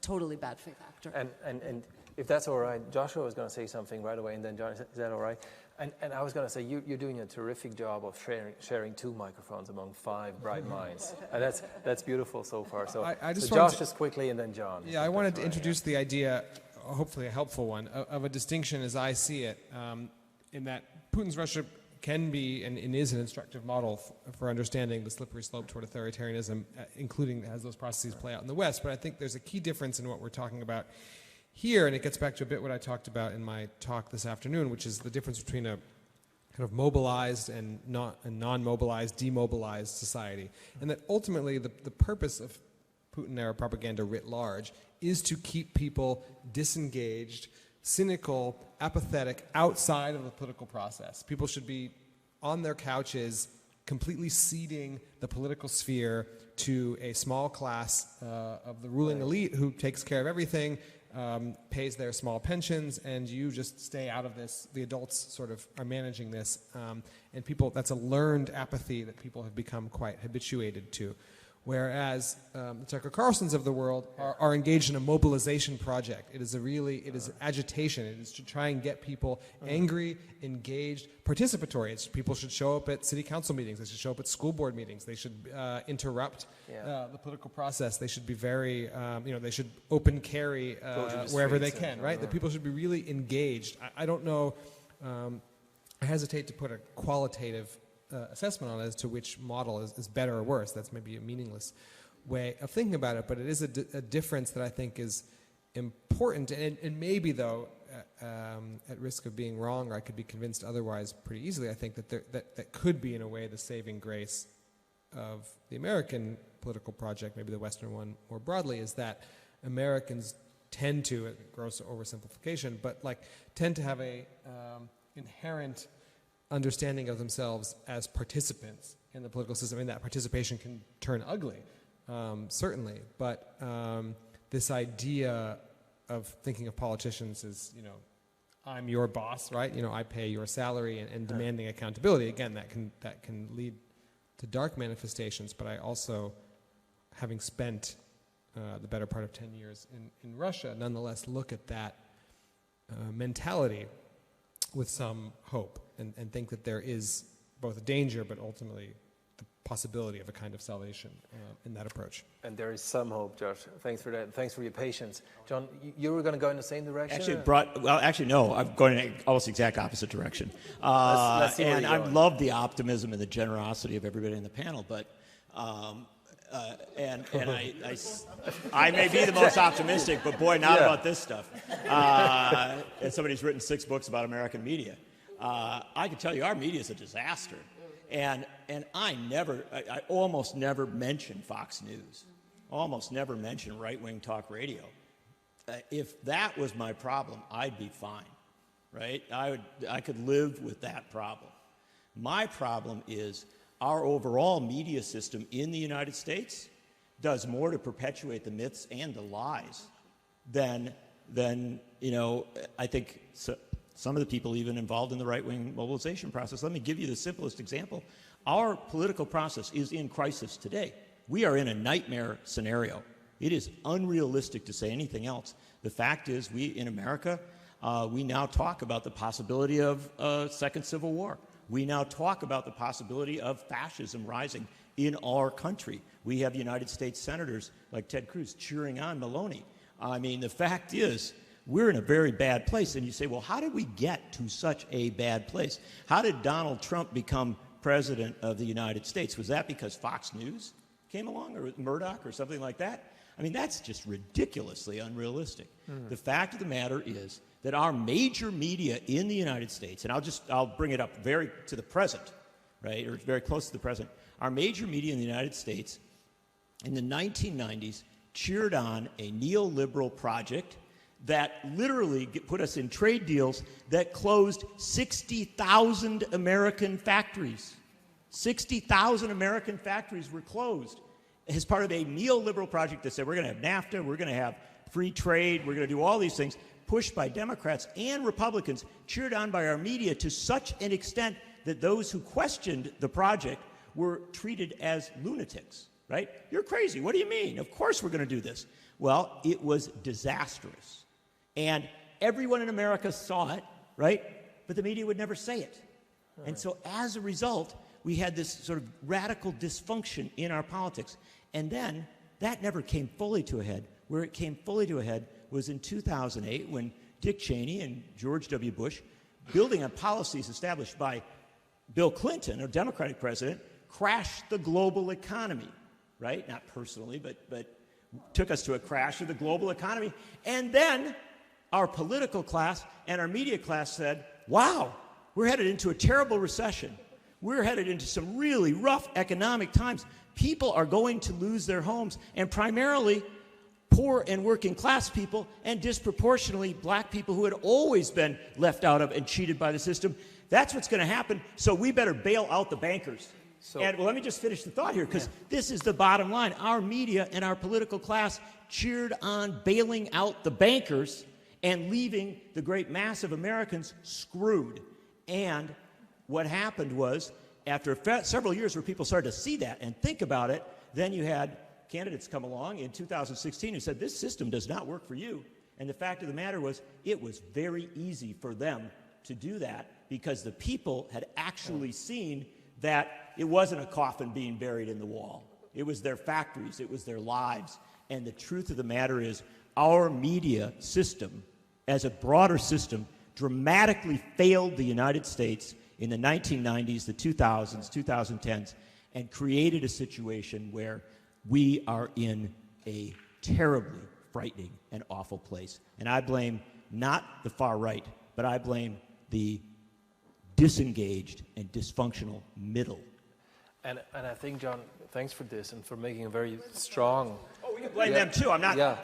totally bad faith actor. And if that's all right, Joshua was going to say something right away, and then John, is that all right? And I was going to say, you're doing a terrific job of sharing 2 microphones among 5 bright minds, and that's beautiful so far. So, I just Josh just quickly, and then John. Yeah, I wanted to introduce the idea, hopefully a helpful one, of a distinction as I see it, in that Putin's Russia can be and is an instructive model for understanding the slippery slope toward authoritarianism, including as those processes play out in the West. But I think there's a key difference in what we're talking about here, and it gets back to a bit what I talked about in my talk this afternoon, which is the difference between a kind of mobilized and non-mobilized, demobilized society. And that ultimately the purpose of Putin-era propaganda writ large is to keep people disengaged, cynical, apathetic, outside of the political process. People should be on their couches, completely ceding the political sphere to a small class of the ruling elite who takes care of everything, pays their small pensions, and you just stay out of this. The adults sort of are managing this. And people, that's a learned apathy that people have become quite habituated to. Whereas the Tucker Carlsons of the world are engaged in a mobilization project. It is agitation. It is to try and get people angry, engaged, participatory. People should show up at city council meetings. They should show up at school board meetings. They should interrupt the political process. They should be very, they should open carry wherever they can, right? The people should be really engaged. I don't know, I hesitate to put a qualitative assessment on it as to which model is better or worse. That's maybe a meaningless way of thinking about it, but it is a difference that I think is important, and maybe, though, at risk of being wrong, or I could be convinced otherwise pretty easily, I think that could be, in a way, the saving grace of the American political project, maybe the Western one more broadly, is that Americans tend to, gross oversimplification, but tend to have a inherent understanding of themselves as participants in the political system. I mean, that participation can turn ugly, certainly, but this idea of thinking of politicians as, I'm your boss, right? I pay your salary, and demanding accountability. Again, that can lead to dark manifestations, but I also, having spent the better part of 10 years in Russia, nonetheless look at that mentality with some hope, and think that there is both a danger, but ultimately the possibility of a kind of salvation in that approach. And there is some hope, Josh. Thanks for that, and thanks for your patience. John, you were going to go in the same direction? No, I'm going in almost the exact opposite direction. Let's see and I love the optimism and the generosity of everybody in the panel, but and I may be the most optimistic, but boy, not about this stuff. And somebody's written 6 books about American media. I can tell you our media is a disaster. And I almost never mention Fox News, almost never mention right-wing talk radio. If that was my problem, I'd be fine, right? I could live with that problem. My problem is our overall media system in the United States does more to perpetuate the myths and the lies than I think some of the people even involved in the right-wing mobilization process. Let me give you the simplest example. Our political process is in crisis today. We are in a nightmare scenario. It is unrealistic to say anything else. The fact is, we in America, we now talk about the possibility of a second civil war. We now talk about the possibility of fascism rising in our country. We have United States senators like Ted Cruz cheering on Maloney. I mean, the fact is, we're in a very bad place. And you say, well, how did we get to such a bad place? How did Donald Trump become president of the United States? Was that because Fox News came along, or Murdoch, or something like that? I mean, that's just ridiculously unrealistic. The fact of the matter is that our major media in the United States, and I'll bring it up very to the present, right, or very close to the present. Our major media in the United States in the 1990s cheered on a neoliberal project that literally put us in trade deals that closed 60,000 American factories. 60,000 American factories were closed as part of a neoliberal project that said we're going to have NAFTA, we're going to have free trade, we're going to do all these things. pushed by Democrats and Republicans, cheered on by our media to such an extent that those who questioned the project were treated as lunatics, right? You're crazy. What do you mean? Of course we're going to do this. Well, it was disastrous. And everyone in America saw it, right? But the media would never say it. Right. And so as a result, we had this sort of radical dysfunction in our politics. And then that never came fully to a head. Where it came fully to a head was in 2008 when Dick Cheney and George W. Bush, building on policies established by Bill Clinton, a Democratic president, crashed the global economy, right? Not personally, but took us to a crash of the global economy. And then our political class and our media class said, wow, we're headed into a terrible recession. We're headed into some really rough economic times. People are going to lose their homes, and primarily poor and working class people, and disproportionately black people who had always been left out of and cheated by the system. That's what's going to happen, so we better bail out the bankers. And well, let me just finish the thought here, because this is the bottom line. Our media and our political class cheered on bailing out the bankers and leaving the great mass of Americans screwed. And what happened was, after several years where people started to see that and think about it, then you had candidates come along in 2016 who said, this system does not work for you. And the fact of the matter was, it was very easy for them to do that because the people had actually seen that it wasn't a coffin being buried in the wall. It was their factories, it was their lives. And the truth of the matter is, our media system, as a broader system, dramatically failed the United States in the 1990s, the 2000s, 2010s, and created a situation where we are in a terribly frightening and awful place. And I blame not the far right, but I blame the disengaged and dysfunctional middle. And I think, John, thanks for this and for making a very strong. Oh, we can blame them too. I'm not. Yeah.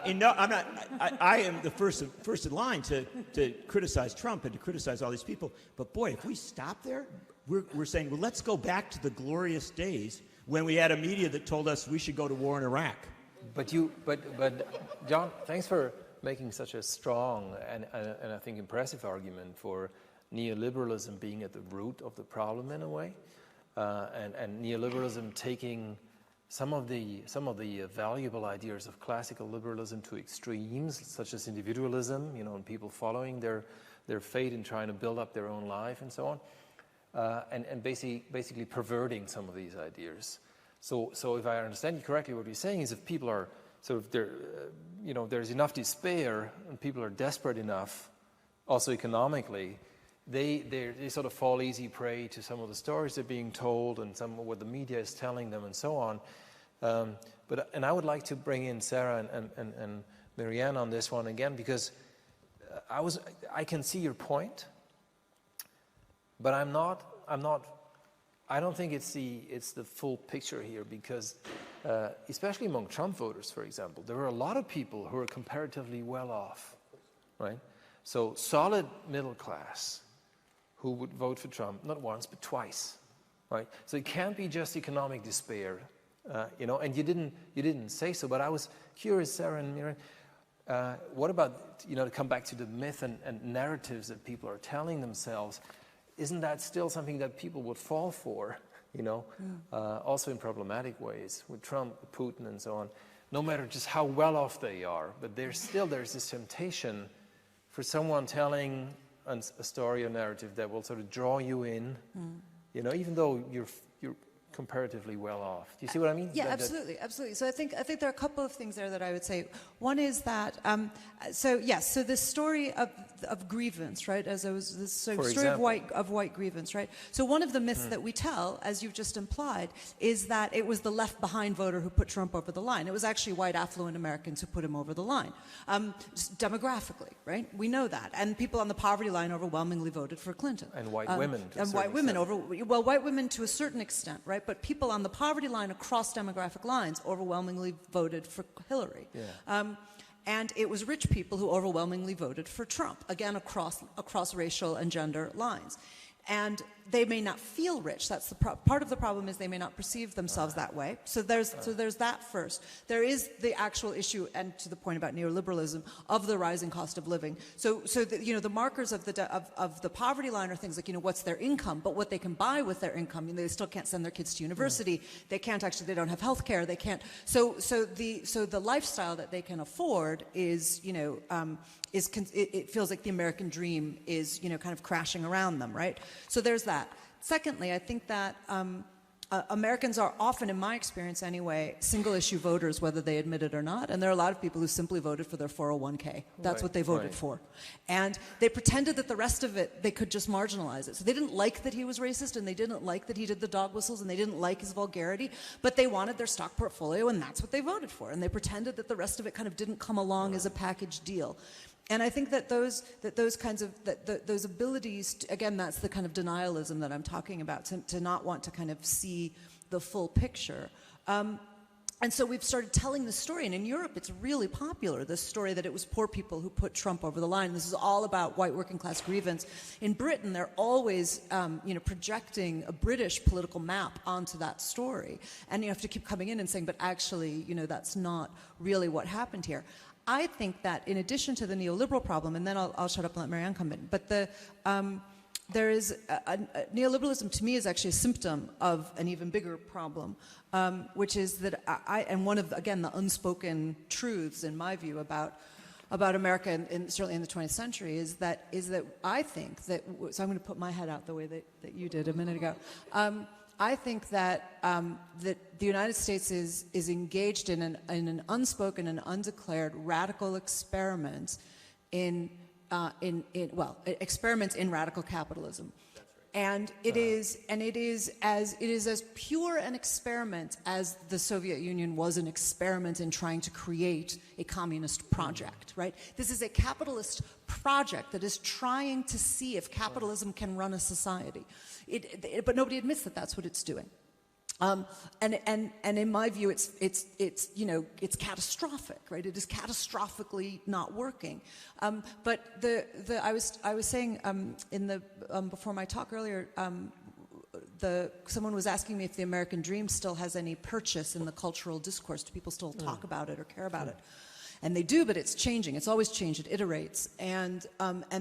I am the first in line to criticize Trump and to criticize all these people. But boy, if we stop there, we're saying, well, let's go back to the glorious days when we had a media that told us we should go to war in Iraq. But John, thanks for making such a strong and I think impressive argument for neoliberalism being at the root of the problem in a way, and neoliberalism taking some of the valuable ideas of classical liberalism to extremes, such as individualism, and people following their fate and trying to build up their own life and so on, and basically perverting some of these ideas. So if I understand you correctly, what you're saying is if people are sort of there's enough despair and people are desperate enough, also economically, they sort of fall easy prey to some of the stories they're being told and some of what the media is telling them and so on. And I would like to bring in Sarah and Mirrianne on this one again, because I can see your point, but I don't think it's the full picture here, because especially among Trump voters, for example, there are a lot of people who are comparatively well off, right? So solid middle class who would vote for Trump not once but twice, right? So it can't be just economic despair, and you didn't say so, but I was curious, Sarah and Mirrianne, what about, to come back to the myth and narratives that people are telling themselves? Isn't that still something that people would fall for, also in problematic ways with Trump, Putin, and so on, no matter just how well off they are, but there's this temptation for someone telling a story or narrative that will sort of draw you in, even though you're comparatively well off. Do you see what I mean? Yeah, absolutely. So I think there are a couple of things there that I would say. One is that, so this story of grievance, right? As I was this story of white grievance, right? So one of the myths that we tell, as you've just implied, is that it was the left behind voter who put Trump over the line. It was actually white affluent Americans who put him over the line, demographically, right? We know that, and people on the poverty line overwhelmingly voted for Clinton. And white women. White women to a certain extent, right? But people on the poverty line across demographic lines overwhelmingly voted for Hillary. Yeah. And it was rich people who overwhelmingly voted for Trump, again, across racial and gender lines. And they may not feel rich. That's the part of the problem is they may not perceive themselves that way. So there's that first. There is the actual issue, and to the point about neoliberalism, of the rising cost of living. So the markers of the poverty line are things like, what's their income, but what they can buy with their income. They still can't send their kids to university. They don't have health care. They can't. So the lifestyle that they can afford is, it feels like the American dream is, kind of crashing around them, right? So there's that. Secondly, I think that Americans are often, in my experience anyway, single-issue voters, whether they admit it or not. And there are a lot of people who simply voted for their 401k. That's what they voted for. And they pretended that the rest of it, they could just marginalize it. So they didn't like that he was racist, and they didn't like that he did the dog whistles, and they didn't like his vulgarity, but they wanted their stock portfolio, and that's what they voted for. And they pretended that the rest of it kind of didn't come along as a package deal. And I think that those abilities, again, that's the kind of denialism that I'm talking about, to not want to kind of see the full picture. And so we've started telling this story, and in Europe it's really popular, this story that it was poor people who put Trump over the line. This is all about white working class grievance. In Britain, they're always projecting a British political map onto that story. And you have to keep coming in and saying, but actually, that's not really what happened here. I think that in addition to the neoliberal problem, and then I'll shut up and let Mirrianne come in, but there is neoliberalism to me is actually a symptom of an even bigger problem, which is that and one of, again, the unspoken truths in my view about America, and certainly in the 20th century, is that I think that, so I'm going to put my head out the way that you did a minute ago. I think that that the United States is engaged in an unspoken and undeclared radical experiment experiments in radical capitalism. And it is as pure an experiment as the Soviet Union was an experiment in trying to create a communist project, right? This is a capitalist project that is trying to see if capitalism can run a society. But nobody admits that that's what it's doing. And in my view, it's catastrophic, right? It is catastrophically not working. But I was saying before my talk earlier, someone was asking me if the American dream still has any purchase in the cultural discourse. Do people still talk about it or care about it? And they do, but it's changing. It's always changed. It iterates. And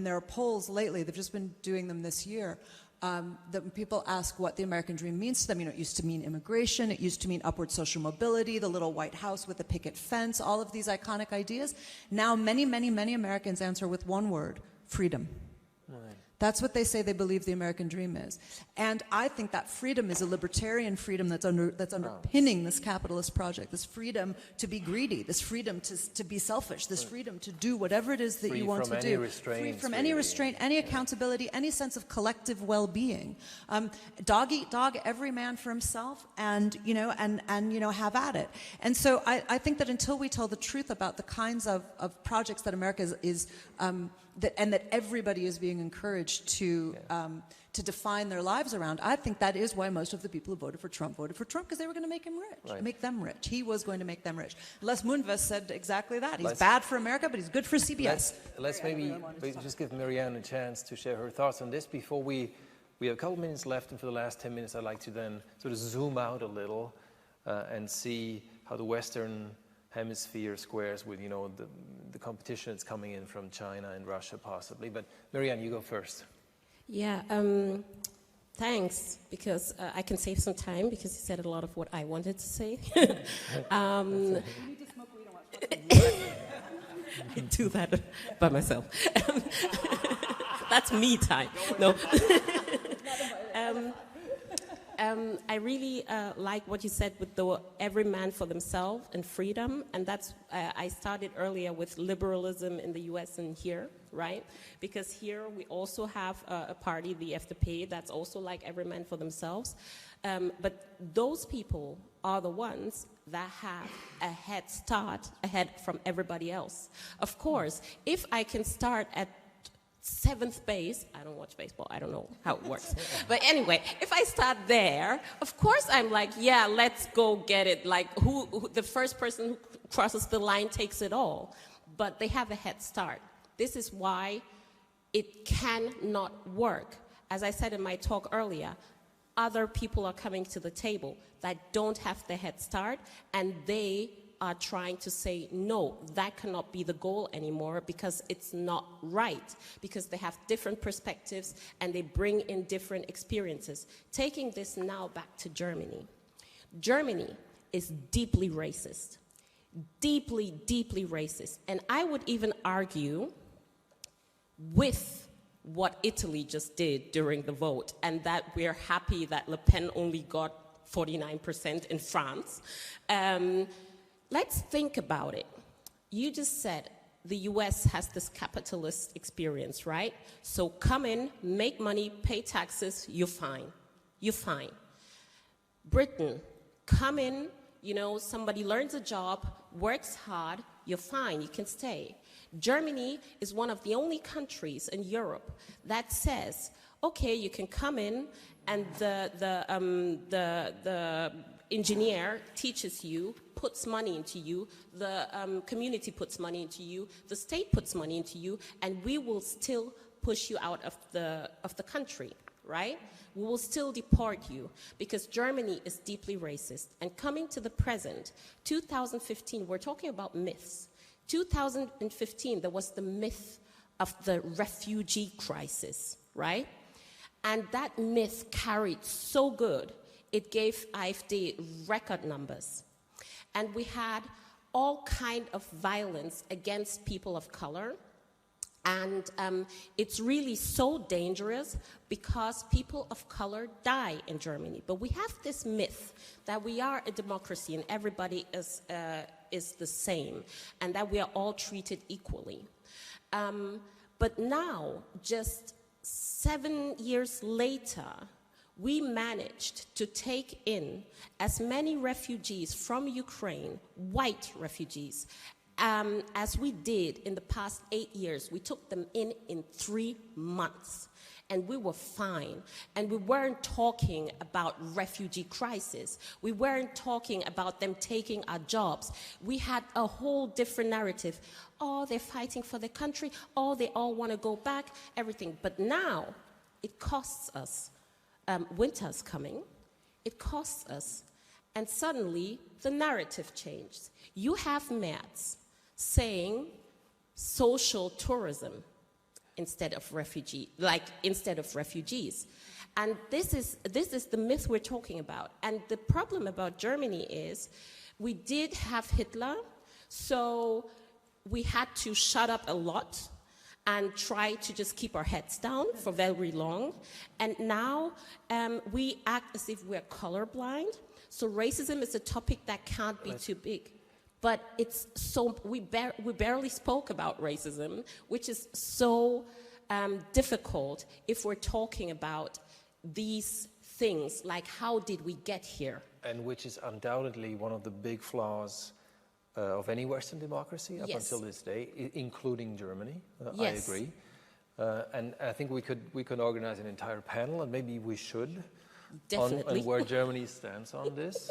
there are polls lately. They've just been doing them this year. That when people ask what the American dream means to them, it used to mean immigration, it used to mean upward social mobility, the little White House with the picket fence, all of these iconic ideas. Now many, many, many Americans answer with one word: freedom. Right. That's what they say they believe the American dream is. And I think that freedom is a libertarian freedom that's underpinning this capitalist project, this freedom to be greedy, this freedom to be selfish, this freedom to do whatever it is that you want to do. Free from any restraint, any accountability, any sense of collective well-being. Dog eat dog, every man for himself, and have at it. And so I think that until we tell the truth about the kinds of projects that America is that everybody is being encouraged to define their lives around, I think that is why most of the people who voted for Trump because they were going to make him rich, make them rich. He was going to make them rich. Les Moonves said exactly that. He's bad for America, but he's good for CBS. Let's maybe just give Mirrianne a chance to share her thoughts on this before we have a couple minutes left, and for the last 10 minutes I'd like to then sort of zoom out a little and see how the Western Hemisphere squares with the competition that's coming in from China and Russia possibly. But Mirrianne, you go first. Yeah, thanks, because I can save some time because you said a lot of what I wanted to say. You need to smoke weed and watch I do that by myself. That's me time. No. I really like what you said with the every man for themselves and freedom, and that's I started earlier with liberalism in the U.S. and here, right? Because here we also have a party, the FDP, that's also like every man for themselves. But those people are the ones that have a head start ahead from everybody else. Of course, if I can start at 7th base, I don't watch baseball, I don't know how it works. But anyway, if I start there, of course I'm like, yeah, let's go get it. Like who the first person who crosses the line takes it all. But they have a head start. This is why it cannot work as I said in my talk earlier, other people are coming to the table that don't have the head start, and they are trying to say, no, that cannot be the goal anymore because it's not right, because they have different perspectives and they bring in different experiences. Taking this now back to Germany. Germany is deeply racist. Deeply, deeply racist. And I would even argue with what Italy just did during the vote, and that we're happy that Le Pen only got 49% in France. Let's think about it. You just said the US has this capitalist experience, right? So come in, make money, pay taxes, you're fine. You're fine. Britain, come in, you know, somebody learns a job, works hard, you're fine, you can stay. Germany is one of the only countries in Europe that says, okay, you can come in and the engineer teaches you, puts money into you, the community puts money into you, the state puts money into you, and we will still push you out of the country, right? We will still deport you because Germany is deeply racist. And coming to the present, 2015, we're talking about myths. 2015, there was the myth of the refugee crisis, right? And that myth carried so good, it gave AfD record numbers. And we had all kind of violence against people of color. And it's really so dangerous because people of color die in Germany. But we have this myth that we are a democracy and everybody is the same, and that we are all treated equally. But now, just 7 years later, we managed to take in as many refugees from Ukraine, white refugees, as we did in the past 8 years. We took them in 3 months, and we were fine. And we weren't talking about refugee crisis. We weren't talking about them taking our jobs. We had a whole different narrative. Oh, they're fighting for their country. Oh, they all want to go back, everything. But now, it costs us. Winter's coming. It costs us. And suddenly, the narrative changed. You have Merz saying social tourism instead of refugees. And this is the myth we're talking about. And the problem about Germany is we did have Hitler, so we had to shut up a lot and try to just keep our heads down for very long. And now we act as if we're colorblind. So racism is a topic that can't be too big. But it's so, we barely spoke about racism, which is so difficult if we're talking about these things, like how did we get here? And which is undoubtedly one of the big flaws of any Western democracy up until this day, including Germany. I agree. And I think we could organize an entire panel, and maybe we should, on where Germany stands on this,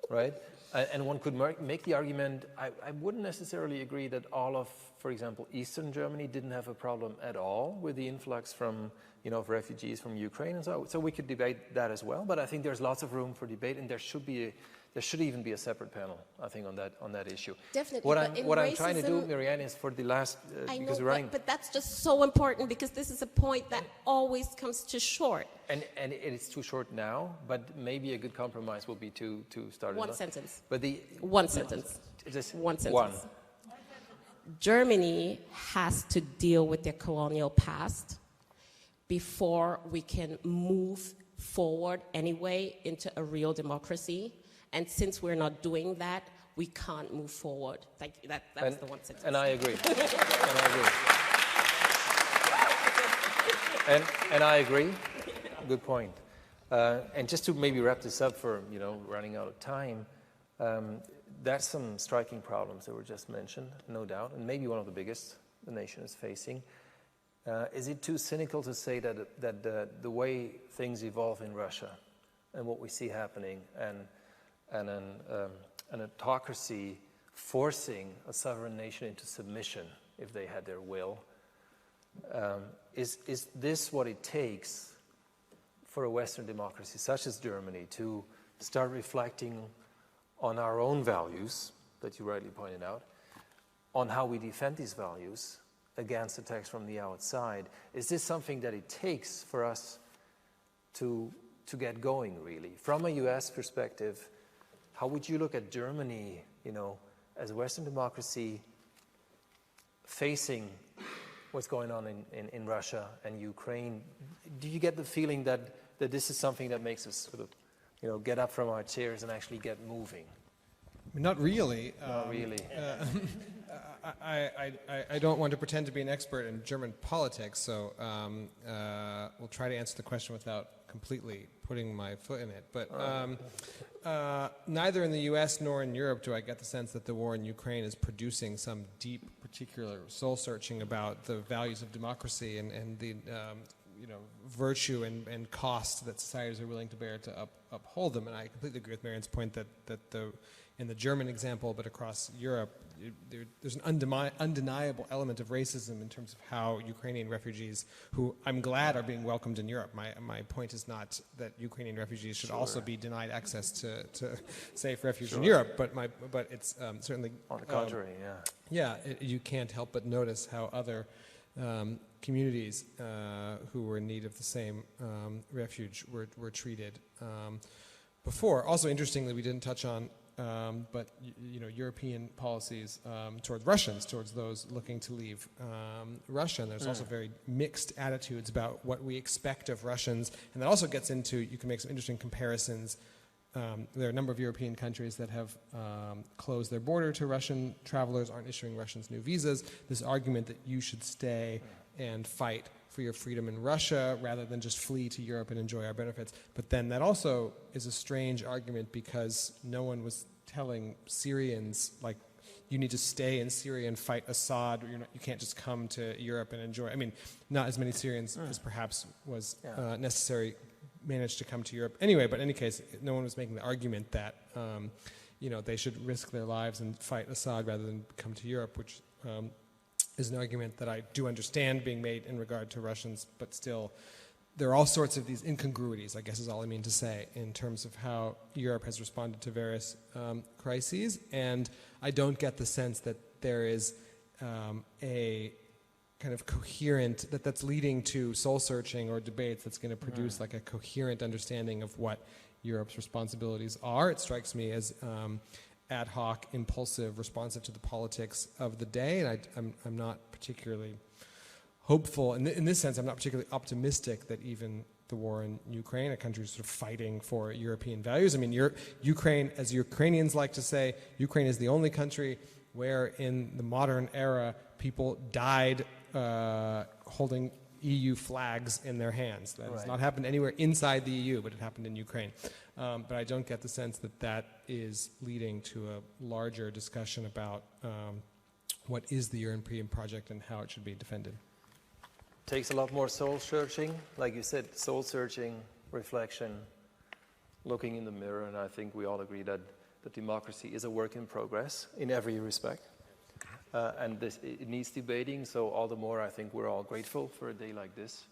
right? And one could make the argument, I wouldn't necessarily agree that all of, for example, Eastern Germany didn't have a problem at all with the influx from, of refugees from Ukraine and so we could debate that as well. But I think there's lots of room for debate, and there should even be a separate panel, I think, on that issue. Definitely. What I'm trying to do, Mirrianne, is for the last, because we're running. But that's just so important, because this is a point that always comes too short. And it's too short now, but maybe a good compromise will be to start one sentence. But one sentence. Just one sentence. One. Germany has to deal with their colonial past before we can move forward anyway into a real democracy. And since we're not doing that, we can't move forward. Thank you. That was the one sentence. And I agree. And I agree. Good point. And just to maybe wrap this up for, running out of time, there's some striking problems that were just mentioned, no doubt, and maybe one of the biggest the nation is facing. Is it too cynical to say that the way things evolve in Russia and what we see happening and an autocracy forcing a sovereign nation into submission if they had their will, is this what it takes for a Western democracy such as Germany to start reflecting on our own values, that you rightly pointed out, on how we defend these values against attacks from the outside? Is this something that it takes for us to get going, really? From a US perspective, how would you look at Germany, as a Western democracy facing what's going on in Russia and Ukraine? Do you get the feeling that this is something that makes us sort of, get up from our chairs and actually get moving? Not really. Not really. I don't want to pretend to be an expert in German politics, so we'll try to answer the question without completely putting my foot in it. But neither in the US nor in Europe do I get the sense that the war in Ukraine is producing some deep, particular soul-searching about the values of democracy and the virtue and cost that societies are willing to bear to uphold them. And I completely agree with Mirrianne's point that in the German example, but across Europe, there's an undeniable element of racism in terms of how Ukrainian refugees, who I'm glad are being welcomed in Europe. My point is not that Ukrainian refugees should also be denied access to safe refuge in Europe, but it's certainly on the contrary. You can't help but notice how other communities who were in need of the same refuge were treated before. Also, interestingly, we didn't touch on, but European policies towards Russians, towards those looking to leave Russia. And there's also very mixed attitudes about what we expect of Russians. And that also gets into, you can make some interesting comparisons. There are a number of European countries that have closed their border to Russian travelers, aren't issuing Russians new visas. This argument that you should stay and fight for your freedom in Russia rather than just flee to Europe and enjoy our benefits. But then that also is a strange argument because no one was telling Syrians, like, you need to stay in Syria and fight Assad, or you can't just come to Europe and enjoy. I mean, not as many Syrians as perhaps was necessary managed to come to Europe anyway, but in any case, no one was making the argument that they should risk their lives and fight Assad rather than come to Europe, which is an argument that I do understand being made in regard to Russians, but still, there are all sorts of these incongruities, I guess is all I mean to say, in terms of how Europe has responded to various crises, and I don't get the sense that there is a kind of coherent, that's leading to soul-searching or debates that's going to produce like a coherent understanding of what Europe's responsibilities are. It strikes me as ad hoc, impulsive, responsive to the politics of the day, and I'm not particularly hopeful. In this sense, I'm not particularly optimistic that even the war in Ukraine, a country sort of fighting for European values. I mean, Ukraine, as Ukrainians like to say, Ukraine is the only country where in the modern era people died holding EU flags in their hands. That has not happened anywhere inside the EU, but it happened in Ukraine. But I don't get the sense that that is leading to a larger discussion about what is the European project and how it should be defended. Takes a lot more soul-searching, like you said, soul-searching, reflection, looking in the mirror, and I think we all agree that democracy is a work in progress in every respect. And it needs debating, so all the more I think we're all grateful for a day like this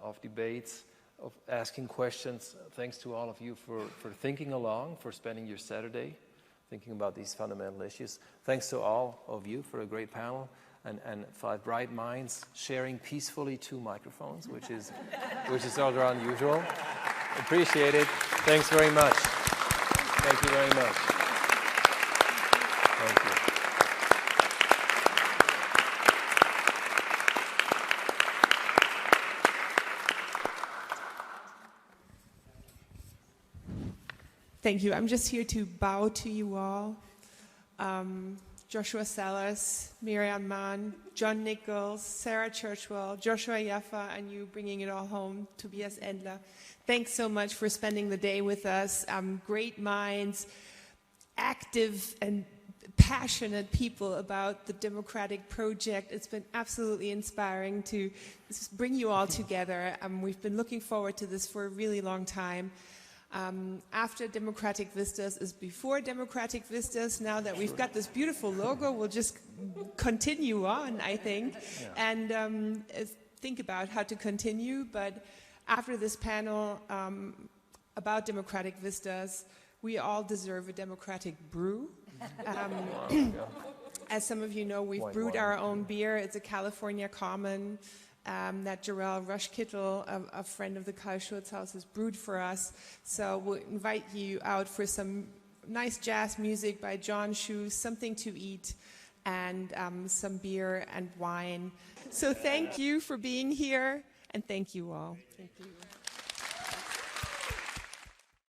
of debates, of asking questions. Thanks to all of you for thinking along, for spending your Saturday thinking about these fundamental issues. Thanks to all of you for a great panel and 5 bright minds sharing peacefully 2 microphones, which is rather unusual. Appreciate it. Thanks very much. Thank you very much. Thank you. Thank you. I'm just here to bow to you all. Joshua Sellers, Mirrianne Mahn, John Nichols, Sarah Churchwell, Joshua Yaffa, and you bringing it all home, Tobias Endler. Thanks so much for spending the day with us. Great minds, active and passionate people about the democratic project. It's been absolutely inspiring to bring you all together. We've been looking forward to this for a really long time. After Democratic Vistas is before Democratic Vistas. Now that we've got this beautiful logo, we'll just continue on, I think, and think about how to continue. But after this panel about democratic vistas, we all deserve a democratic brew. As some of you know, we've brewed our own beer. It's a California Common that Jarell Rushkittel, a friend of the Carl-Schurz-Haus, has brewed for us. So we'll invite you out for some nice jazz music by John Shoes, something to eat, and some beer and wine. So thank you for being here, and thank you all. Thank you.